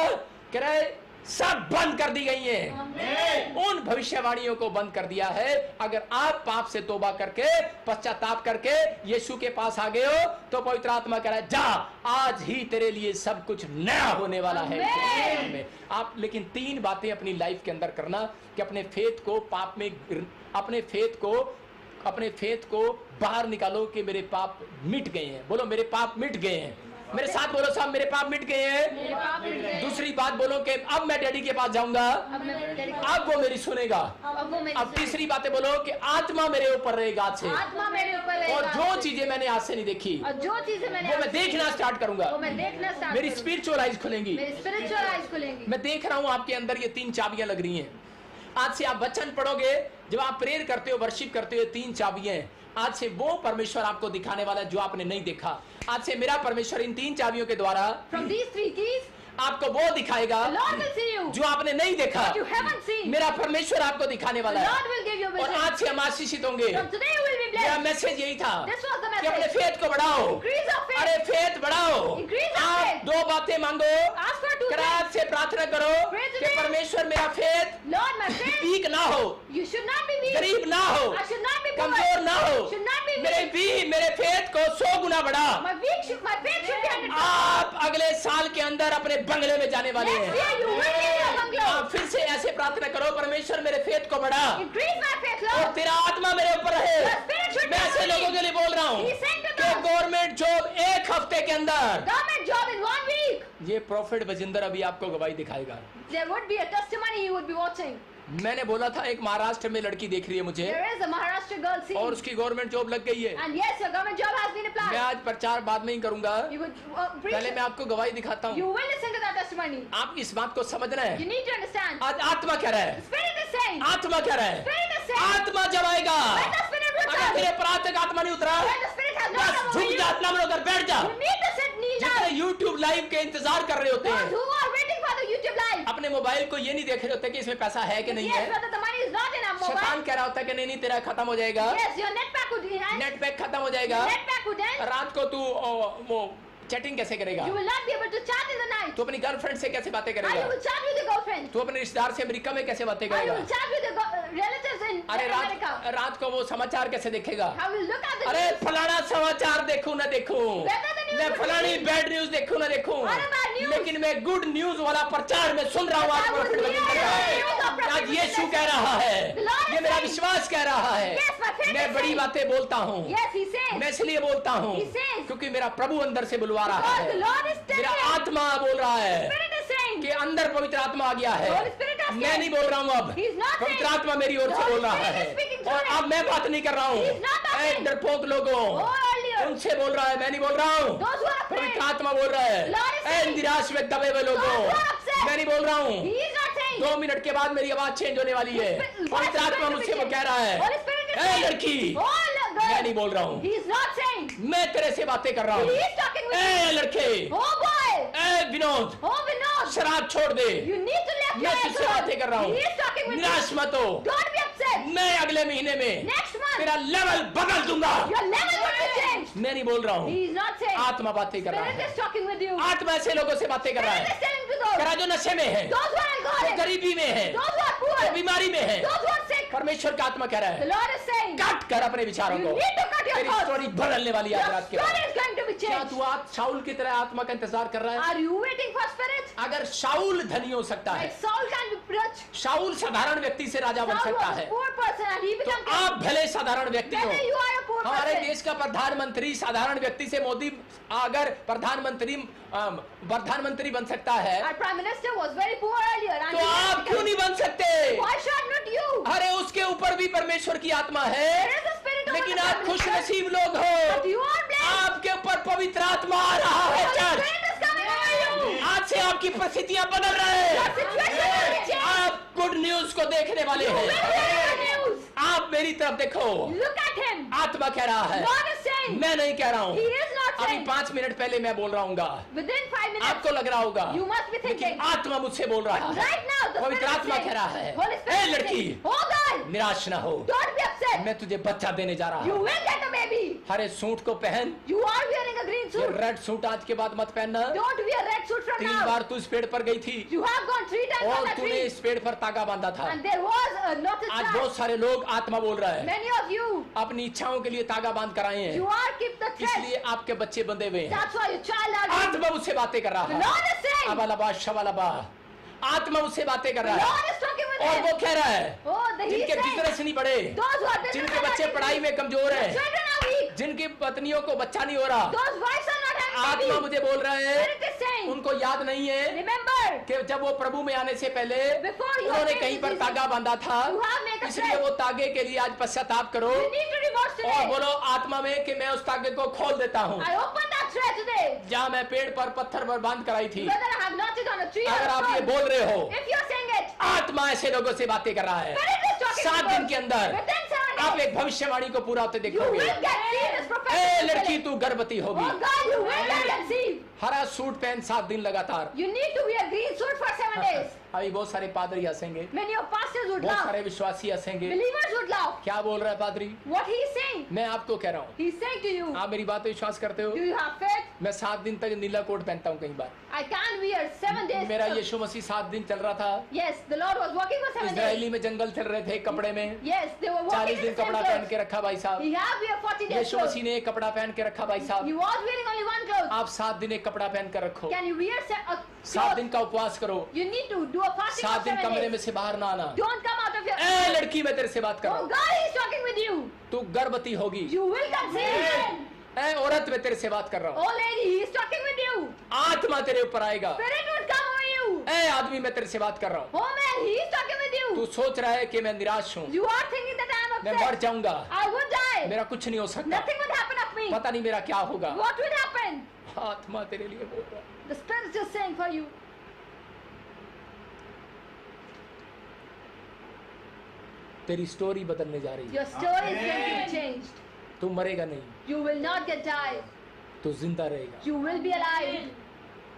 कह रहे सब बंद कर दी गई हैं। Amen. उन भविष्यवाणियों को बंद कर दिया है। अगर आप पाप से तौबा करके, पश्चाताप करके यीशु के पास आ गए हो तो पवित्र आत्मा कह रहा है जा, आज ही तेरे लिए सब कुछ नया होने वाला है। Amen. में आप लेकिन 3 बातें अपनी लाइफ के अंदर करना कि अपने फेथ को पाप में, अपने फेथ को बाहर निकालो कि मेरे पाप मिट गए हैं। बोलो मेरे पाप मिट गए हैं। मेरे साथ बोलो साहब मेरे पाप मिट गए हैं। दूसरी बात बोलो कि अब मैं डैडी के पास जाऊंगा, अब वो मेरी सुनेगा। अब तीसरी बातें बोलो कि आत्मा मेरे ऊपर रहेगा आज से, आत्मा मेरे ऊपर रहेगा। और जो चीजें मैंने आज से नहीं देखी और जो चीजें मैंने वो मैं देखना स्टार्ट करूंगा। वो मैं देखना स्टार्ट मेरी करूंगा। स्पिरिचुअल आइज खुलेंगी। मेरी स्पिरिचुअल आइज खुलेंगी। मैं देख रहा हूं आपके अंदर ये 3 चाबियां लग रही हैं। आज से आप वचन पढ़ोगे, जब आप प्रेयर करते हो, वर्शिप करते हो, 3 चाबियां हैं। आज से वो परमेश्वर आपको दिखाने वाला है जो आपने नहीं देखा। आज से मेरा परमेश्वर इन 3 चाबियों के द्वारा From these 3 keys, आपको वो दिखाएगा the Lord will see you. जो आपने नहीं देखा। What you haven't seen. मेरा परमेश्वर आपको दिखाने वाला The है Lord will give you और vision. आज से हम आशीषित होंगे। From today you will be मेरा blessed. मैसेज यही था This was the कि अपने message. फेथ को बढ़ाओ। Increase your faith. अरे फेथ बढ़ाओ। Increase your आप faith. 2 बातें मांगो। Ask for 2 करार things. से प्रार्थना करो Pray कि today. परमेश्वर मेरा faith Lord, my faith, weak ना हो, you should not be weak. गरीब ना हो, I should not be poor. कमजोर ना हो। Should not be मेरे फेथ को 100 गुना बढ़ा। My faith should be 100 आप अगले साल के अंदर अपने बंगले में जाने वाले Next हैं। year you will be in your bungalow. आप फिर से ऐसे प्रार्थना करो, परमेश्वर मेरे फेथ को बढ़ा Increase my faith, और Lord. तेरा आत्मा मेरे ऊपर रहे। Your spirit should मैं be ऐसे on me. लोगों के लिए बोल रहा हूँ He's saying to कि us, गवर्नमेंट जॉब 1 हफ्ते के अंदर। government job in 1 week. ये प्रॉफिट बजिंदर अभी आपको गवाही दिखाएगा। There would be a testimony he would be watching. मैंने बोला था एक महाराष्ट्र में लड़की देख रही है मुझे There is a Maharashtra girl scene. और उसकी गवर्नमेंट जॉब लग गई है। And yes, your government job has been मैं applied. आज प्रचार बाद में ही करूंगा, You would preach. पहले मैं आपको गवाही दिखाता You हूँ। will listen to that testimony. आप इस बात को समझना You है। need to understand. आज आत्मा क्या रहा है? Spirit is saying. आत्मा क्या रहा है? Spirit is saying. आत्मा जब आएगा, When the Spirit will अगर come. तेरे प्राण तक आत्मा नहीं उतरा, When the Spirit has not बस come over झुक you, जा, अपना मन उधर बैठ जा। you need to sit, kneel जितने down. YouTube लाइव के इंतजार कर रहे होते Those हैं, who are waiting for the YouTube live. अपने मोबाइल को ये नहीं देख रहे होते कि इसमें पैसा है कि नहीं Yes, है। brother, the money is not in our शैतान mobile. कह रहा होता है कि नहीं तेरा खत्म हो जाएगा, Yes, your net pack would end. Net pack खत्म हो जाएगा, Net pack would end. रात को तू वो चैटिंग कैसे करेगा, You will not be able to chat in the night. तू अपनी गर्लफ्रेंड से कैसे बातें How करेगा, you will chat with your girlfriend. तू अपने रिश्तेदार से अमेरिका में कैसे बातें How you करेगा, will chat with your relatives in अरे America. रात को वो समाचार कैसे देखेगा, How will look at the अरे news. फलाना समाचार देखूं ना देखूं, Whether the news मैं would फलानी be- बैड न्यूज देखूं ना देखूं, What about news? लेकिन मैं गुड न्यूज वाला प्रचार में सुन रहा हूँ आज I would profit hear Bajinder the news of का। Prophet आज यीशु Bajindar. कह रहा है, The Lord ये is मेरा saying- विश्वास कह रहा है, Yes, my faith मैं is बड़ी saying- बातें बोलता हूँ, Yes, he says. मैं इसलिए बोलता हूँ He says- क्योंकि मेरा प्रभु अंदर से बुलवा रहा Because the है, Lord is मेरा telling. आत्मा बोल रहा है Spirit is saying. कि अंदर पवित्र आत्मा आ गया है। Holy Spirit has मैं came. नहीं बोल रहा हूँ अब, He is not पवित्र saying. आत्मा मेरी ओर The से Holy बोल रहा Spirit is है speaking through और him. अब मैं बात नहीं कर रहा He is हूँ। not talking. ए डरपोक लोगों, Oh, earlier. उनसे बोल रहा है, मैं नहीं बोल रहा हूँ। Those who are पवित्र afraid. आत्मा बोल रहा है, Lord is ए saying- निराश में दबे हुए लोगों, Those who are upset. मैं नहीं बोल रहा हूँ। He is not saying. 2 minute के बाद मेरी आवाज चेंज होने वाली है। पवित्र आत्मा मुझसे वो कह रहा है, Holy Spirit is A saying. लड़की, Oh, look, girl. मैं नहीं बोल रहा हूँ, He is not saying. मैं तेरे से बातें कर रहा हूँ। He is talking with A you. लड़के, Oh, boy. ए विनोद, Oh, Vinod. शराब छोड़ दे, You need to let मैं your तुझसे बातें कर रहा हूँ। He is talking with निराश you. मत हो, Don't be upset. मैं अगले महीने में Next month, तेरा लेवल बदल दूंगा। your level will be changed. मैं नहीं बोल रहा हूँ, He is not saying. आत्मा बातें कर रहा Spirit है। is talking with you. आत्मा ऐसे लोगों से बातें कर रहा Spirit है, is telling to कह those. रहा जो नशे में है, Those who are जो alcoholics. गरीबी में है, Those who are poor. जो बीमारी में है, Those who are sick. परमेश्वर का आत्मा कह रहा The है, Lord is saying. काट कर अपने विचारों You को, need to cut your तेरी thoughts. स्टोरी बदलने वाली है आज Your रात के story बाद। is going to be क्या changed. तू आज शाऊल की तरह आत्मा का इंतजार कर रहा है? Are you waiting for Spirit? अगर शाऊल धनी हो सकता है, Like Saul can be rich. शाऊल साधारण व्यक्ति से राजा बन Saul सकता was a है, poor person and he तो became king. आप भले साधारण व्यक्ति हो। Whether you are a poor हमारे person. देश का प्रधानमंत्री साधारण व्यक्ति से मोदी अगर प्रधानमंत्री बन सकता है, Our prime minister was very poor earlier. And तो he आप became- क्यों नहीं बन सकते? Why should not you? अरे उसके ऊपर भी परमेश्वर की आत्मा है, There is a spirit over लेकिन the आप prime खुश minister. नसीब लोग But हो, you are blessed. आपके ऊपर पवित्र आत्मा आ रहा है। Holy church, Spirit is coming over आज से आपकी परिस्थितियां बदल रहे हैं। Situation will be changed. आप गुड न्यूज को देखने वाले You will हैं। hear the news. आप मेरी तरफ देखो, Look at him. आत्मा कह रहा है, God is saying. मैं नहीं कह रहा हूँ। He is not अभी saying. 5 मिनट पहले मैं बोल रहा हूँगा, Within 5 minutes. आपको लग रहा होगा, You must be लेकिन thinking. आत्मा मुझसे बोल रहा है। Right now, the पवित्र Spirit is आत्मा saying. कह रहा है, Holy Spirit ए is लड़की, saying, oh girl, निराश ना हो, don't be upset. मैं तुझे बच्चा देने जा रहा You हूँ। will get a baby. Hare suit को पहन, You are wearing a green ये suit. रेड सूट आज के बाद मत पहनना। Don't wear red suit from 3 now. बार तू इस पेड़ पर गई थी You have gone 3 times on और that तूने tree. इस पेड़ पर तागा बांधा था। And there was a notice आज that बहुत सारे लोग आत्मा बोल रहा है, many of you, अपनी इच्छाओं के लिए तागा बांध कर आए you हैं, are keep the thread. इसलिए आपके बच्चे बंधे हुए हैं। That's why your child are. आत्मा मुझसे बातें कर रहा The है। Lord is saying. अबालबा शबालबा, आत्मा मुझसे बातें कर The रहा Lord है is talking with और him. वो कह रहा है, Oh, the he is जिनके saying. बिजनेस नहीं बढ़े, Those who are business जिनके are बच्चे not पढ़ाई में कमजोर The हैं, children are weak. जिनकी पत्नियों को बच्चा नहीं हो रहा, Those wives are not having आत्मा baby. मुझे बोल रहा है, Spirit is saying. उनको याद नहीं है Remember. कि जब वो प्रभु में आने से पहले Before you उन्होंने came कहीं to पर Jesus, तागा बांधा था, you have made a इसलिए thread. वो तागे के लिए आज पश्चाताप करो You need to divorce और today. बोलो आत्मा में कि मैं उस तागे को खोल देता हूँ, I open that thread today. जहाँ मैं पेड़ पर पत्थर पर बांध कराई थी। Whether I have knotted on a tree or अगर a आप ये stone. बोल रहे हो, If you are saying it. आत्मा ऐसे लोगों से बातें कर रहा है, Spirit is talking 7 to दिन us. के अंदर Within 7 आप days. एक भविष्यवाणी को पूरा होते You देखोगे। will get seen as A prophetic. लड़की तू गर्भवती Oh होगी। God, you will get conceived. हरा सूट पहन 7 दिन लगातार। You need to wear green suit for 7 days. अभी बहुत सारे पादरी हंसेंगे, Many of pastors would बहुत laugh. सारे विश्वासी हंसेंगे। Believers would laugh. क्या बोल रहा है पादरी? What he is saying. मैं आपको कह रहा हूँ, He's saying to you. आप मेरी बात पे विश्वास करते हो? Do you have faith? मैं 7 दिन तक नीला कोट पहनता हूँ कई बार। I can't wear 7 days. मेरा यीशु मसीह 7 दिन चल रहा था, Yes, the Lord was walking for 7 days. Israeli में जंगल चल रहे थे कपड़े में। Yes, they were 40 walking in दिन the same कपड़ा पहन clothes. के रखा भाई साहब। He have wear 40 days Yeshu clothes. मसीह ने एक कपड़ा पहन के रखा भाई He साहब। was wearing only one clothes. आप 7 दिन एक कपड़ा पहन कर रखो, Can you wear a 7 cloth? दिन का उपवास करो, You need to do a fasting 7 of दिन 7 कमरे days. में से बाहर ना आना। Don't come out of your. ए लड़की मैं तेरे से बात कर रहा Oh हूँ, God, He's talking with you. तू गर्भवती होगी। You will conceive. ए औरत मैं तेरे से बात कर रहा हूँ, Oh lady, He is talking with you. आत्मा तेरे ऊपर आएगा। Spirit would come over you. ए आदमी मैं तेरे से बात कर रहा हूँ, Oh man, He is talking with तू you. सोच रहा है कि मैं निराश हूँ, You are thinking that I am मैं मर upset. जाऊंगा, I would die. मेरा कुछ नहीं हो सकता, Nothing would happen of me. पता नहीं मेरा क्या होगा। What would happen? आत्मा तेरे लिए बोल रहा है। The Spirit is just saying for you. तेरी स्टोरी बदलने जा रही है, Your story is going to be changed. तू मरेगा नहीं, You will not get died. तू जिंदा रहेगा, You will be alive.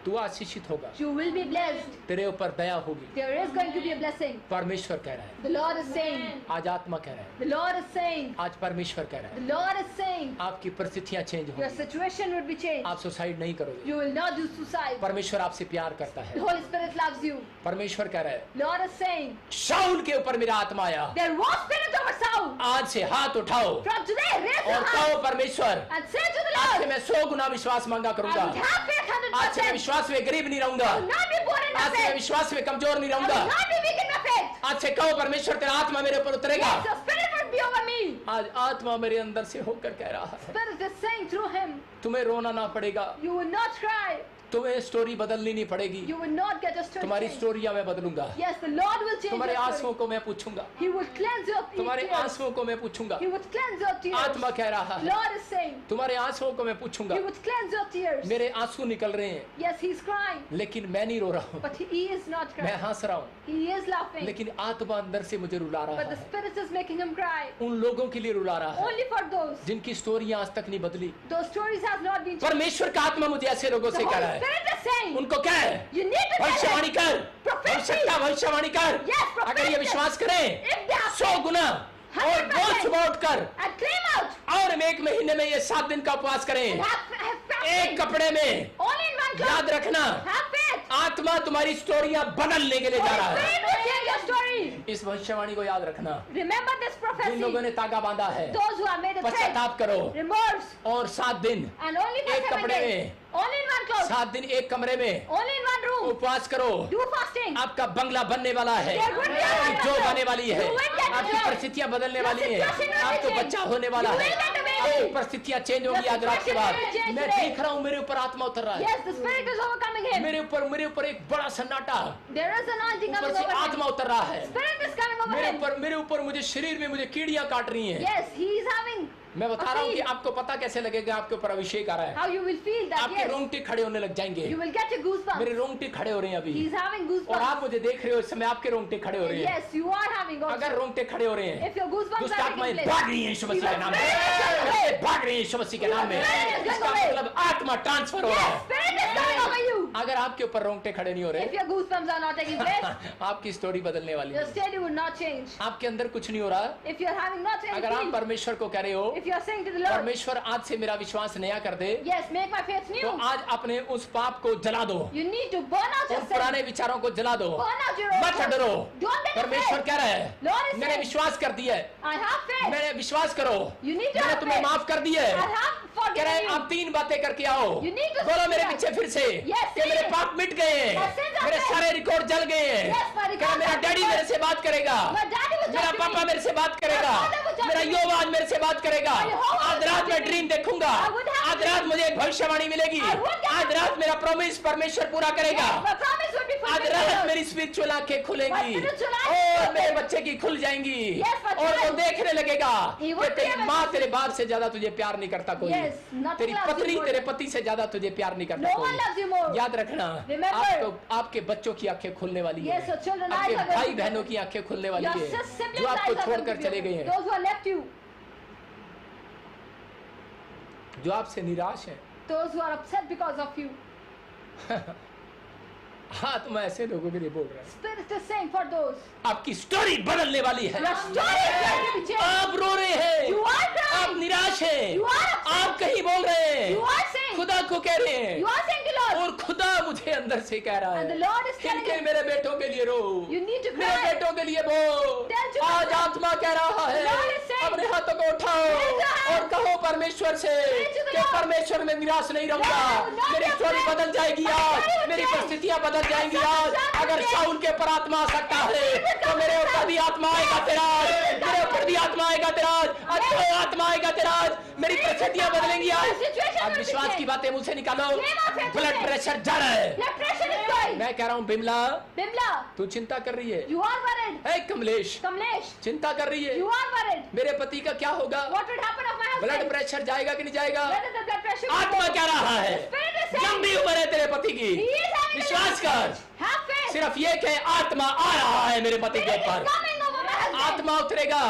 तू आशीषित होगा, You will be blessed. तेरे ऊपर दया होगी। There is going to be a blessing. परमेश्वर कह रहा है, The Lord is saying. आज आत्मा कह रहा है, The Lord is saying. आज परमेश्वर कह रहा The है, Lord is saying. आपकी परिस्थितियां चेंज Your होंगी, situation would be changed. आप सुसाइड नहीं करोगे। You will not do suicide. परमेश्वर आपसे प्यार करता The है। Holy Spirit loves you. परमेश्वर कह रहा है, Lord is saying. शाऊल के ऊपर मेरा आत्मा आया, There was spirit over Saul. आज से हाथ उठाओ From today, raise your और hand कहो परमेश्वर, and say to the आज से Lord, मैं 100 गुना विश्वास मांगा I करूंगा। will have faith आज से मैं 100%. विश्वास में गरीब नहीं I रहूंगा, will not be poor in my आज से मैं faith. विश्वास में कमजोर नहीं I will रहूंगा। not be weak in my faith. आज से कहो परमेश्वर तेरा आत्मा मेरे ऊपर उतरेगा। Yes, your spirit would be over me. आज आत्मा मेरे अंदर से होकर कह रहा है, Spirit is saying through him, तुम्हें रोना ना पड़ेगा, you will not cry. तुम्हें स्टोरी बदलनी नहीं पड़ेगी, You will not get a story तुम्हारी changed. स्टोरियां मैं बदलूंगा, Yes, the Lord will change तुम्हारे your आंसुओं story. को मैं पूछूंगा, He would cleanse your तुम्हारे tears. आंसुओं को मैं पूछूंगा। He would cleanse your tears. आत्मा कह रहा है, Lord is saying, तुम्हारे आंसुओं को मैं पूछूंगा। He would cleanse your tears. मेरे आंसू निकल रहे हैं, Yes, He's crying, लेकिन मैं नहीं रो रहा हूँ, but He is not मैं crying. हंस रहा हूँ, He is laughing, लेकिन आत्मा अंदर से मुझे रुला रहा but the है। Spirit is making him cry. उन लोगों के लिए रुला रहा है Only for those. जिनकी स्टोरियां आज तक नहीं बदली। Those stories have not been changed. परमेश्वर का आत्मा मुझे ऐसे लोगों The से कह Holy रहा है, Spirit is saying, उनको क्या है, you need to tell भविष्यवाणी him. कर, Prophecy. भविष्यता भविष्यवाणी कर। Yes, prophecy. अगर ये विश्वास करें If they have 100 गुना और 100% बोल सुबह कर and claim out और हम 1 महीने में ये 7 दिन का उपवास and करें, have fasting. एक कपड़े में। Only in one याद cloth. रखना, Have faith. आत्मा तुम्हारी स्टोरियां बदलने के लिए जा Holy रहा है। Spirit will change your story. इस भविष्यवाणी को याद रखना। Remember this जिन लोगों prophecy. ने तागा बांधा है, Those who have made a thread, पश्चाताप करो remorse, और 7 दिन and only for एक 7 कपड़े days. में, Only in one cloth. 7 दिन एक कमरे में Only in one room. उपवास करो। Do fasting. आपका बंगला बनने वाला है, There will be a आपकी जॉब miracle. आने वाली है, You will get a आपकी job. परिस्थितियां बदलने वाली है, Your situation will आपको change. बच्चा होने वाला You है, will get a baby. आपकी परिस्थितियां चेंज होंगी Your आज रात के बाद। situation will change मैं today. देख रहा हूँ मेरे ऊपर आत्मा उतर रहा है, Yes, the Spirit is overcoming him. मेरे ऊपर एक बड़ा सन्नाटा, There is anointing ऊपर coming से over him. आत्मा उतर रहा है। Spirit is coming over him. मेरे ऊपर मुझे शरीर में मुझे कीड़ियां काट रही हैं। Yes, he is having मैं बता रहा हूँ कि आपको पता कैसे लगेगा आपके ऊपर अभिषेक आ रहा है। How you will feel that आपके yes, रोंगटे खड़े होने लग जाएंगे। you will get a goosebumps. मेरे रोंगटे खड़े हो रहे हैं अभी, He's having और goosebumps. आप मुझे देख रहे हो इस समय, आपके रोंगटे खड़े हो रहे हैं। Yes, you are having also. अगर रोंगटे खड़े हो रहे हैं, If your goosebumps दुष्ट are आत्माएं taking place, भाग रही हैं यीशु मसीह के नाम में, ऐसे भाग रही हैं यीशु मसीह के नाम में। इसका मतलब आत्मा ट्रांसफर हो रहा yes, है। spirit is coming over you. अगर आपके ऊपर रोंगटे खड़े नहीं हो If रहे, your goosebumps are not taking place, आपकी स्टोरी बदलने वाली your है। story would not change. आपके अंदर कुछ नहीं हो रहा। If you're having not any अगर आप feel, परमेश्वर को कह रहे हो, if you're saying to the Lord, परमेश्वर आज से मेरा विश्वास नया कर दे, yes, make my faith तो new, आज अपने उस पाप को जला दो, you need to burn out your उन sin. पुराने विचारों को जला दो, Burn out your old मत thoughts. डरो। Don't get परमेश्वर afraid. कह रहा है, Lord is मैंने saying, विश्वास कर दिया है, I have faith. मैंने विश्वास करो, You need to मैंने have तुम्हें faith. माफ कर दिया I है। have कह रहे forgiven हैं you. आप 3 बातें करके आओ, You need to बोलो see मेरे that. पीछे फिर से Yes, कि see मेरे it. पाप मिट गए हैं, My sins are मेरे paid. सारे रिकॉर्ड जल गए हैं। Yes, my कह रहा records मेरा are डैडी paid. मेरे से बात करेगा, My daddy will मेरा talk to पापा me. मेरे से बात करेगा, My father will talk मेरा to me. योवा आज मेरे से बात करेगा, My Jehovah आज will रात talk मैं to me. ड्रीम देखूंगा, I would have आज a रात dream. मुझे एक भविष्यवाणी मिलेगी, I would get आज a रात मेरा प्रॉमिस परमेश्वर पूरा करेगा, Yes, my promise will be आज fulfilled. रात Lord. मेरी स्पिरिचुअल आंखें खुलेंगी My spiritual eyes और will मेरे open. बच्चे की खुल जाएंगी, Yes, my और वो child. देखने लगेगा He कि would be तेरी able माँ to तेरे बाप से ज्यादा तुझे प्यार नहीं करता कोई, Yes, nothing तेरी loves you पत्नी more. तेरे पति से ज्यादा तुझे प्यार नहीं करता No one loves you more. कोई। याद रखना, Remember. आपके बच्चों की आंखें खुलने वाली है, Yes, your children आपके eyes are going भाई to be बहनों open. की आंखें खुलने वाली Your है, siblings' जो आपको eyes are going छोड़कर to be चले open. गए हैं, Those who have left you, जो आपसे निराश है। those who are upset because of you. हाँ, तो मैं ऐसे लोगों के लिए बोल रहा हूँ, Spirit is saying for those. आपकी स्टोरी बदलने वाली है। Your story is going to be changed. आप रो रहे हैं, You are crying. आप निराश हैं, You are upset. आप कहीं बोल रहे हैं, You are saying. खुदा को कह रहे हैं, You are saying to Lord. और खुदा मुझे अंदर से कह रहा And है the Lord is telling इनके you. मेरे बेटों के लिए रो, You need to मेरे cry. बेटों के लिए बोल। Tell children. आज आत्मा कह रहा है, Lord is saying. अपने हाथों को उठाओ Raise your hands. और कहो परमेश्वर से Say to the कि Lord. परमेश्वर में निराश नहीं रहूंगा, Lord, not मेरी your स्टोरी friend. बदल जाएगी My आज, story will मेरी change. परिस्थितियां बदल जाएंगी My आज। circumstances अगर will शाऊल के ऊपर आत्मा आ सकता है will तो come मेरे to ऊपर भी आत्मा आएगा तेरा आज, मेरे ऊपर भी आत्मा आएगा तेरा आज, अच्छा आत्मा आएगा तेरा आज, मेरी परिस्थितियां बदलेंगी आज। Situation अब will विश्वास change. की बातें मुझसे निकालो, Name of faith blood will pressure जा रहा है। Blood pressure is going. मैं कह रहा हूँ बिमला, Bimla, तू चिंता कर रही है। you are worried. A Kamlesh, Kamlesh, चिंता कर रही है, you are worried. मेरे पति का क्या होगा, What would happen of my blood husband? Pressure जाएगा कि नहीं जाएगा। Whether the blood pressure will आत्मा go. कह रहा है, Spirit is saying. लंबी उम्र है तेरे पति की, He is having a विश्वास long कर, age. Have faith. सिर्फ ये कि आत्मा आ रहा है मेरे पति के Spirit is ऊपर, coming over my husband. आत्मा उतरेगा,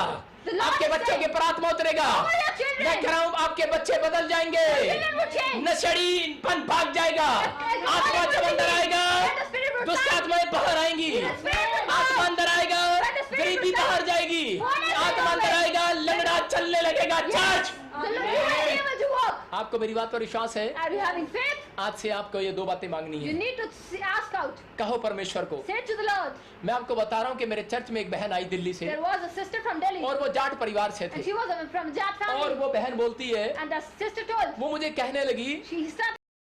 The Lord आपके is बच्चों saying. के ऊपर आत्मा उतरेगा। Over your children. मैं कह रहा हूँ आपके बच्चे बदल जाएंगे, Children will change. नशेड़ीपन भाग जाएगा, The आत्मा Lord जब will अंदर change. आएगा, Let the Spirit will दुष्ट change. आत्माएं बाहर आएंगी, The Spirit will आत्मा change. अंदर आएगा, Let the Spirit गरीबी will बाहर change. जाएगी, What is आत्मा it अंदर always? आएगा, लंगड़ा चलने लगेगा। Church, The Lord will be able to walk. आपको मेरी बात पर विश्वास है? Are you having faith? आज से आपको ये 2 बातें मांगनी You है। need to ask out. कहो परमेश्वर को, Say to the Lord. मैं आपको बता रहा हूँ कि मेरे चर्च में एक बहन आई दिल्ली से, There was a sister from Delhi. और वो जाट परिवार से And थे, she was from Jat और family. वो बहन बोलती है, And the sister told. वो मुझे कहने लगी She started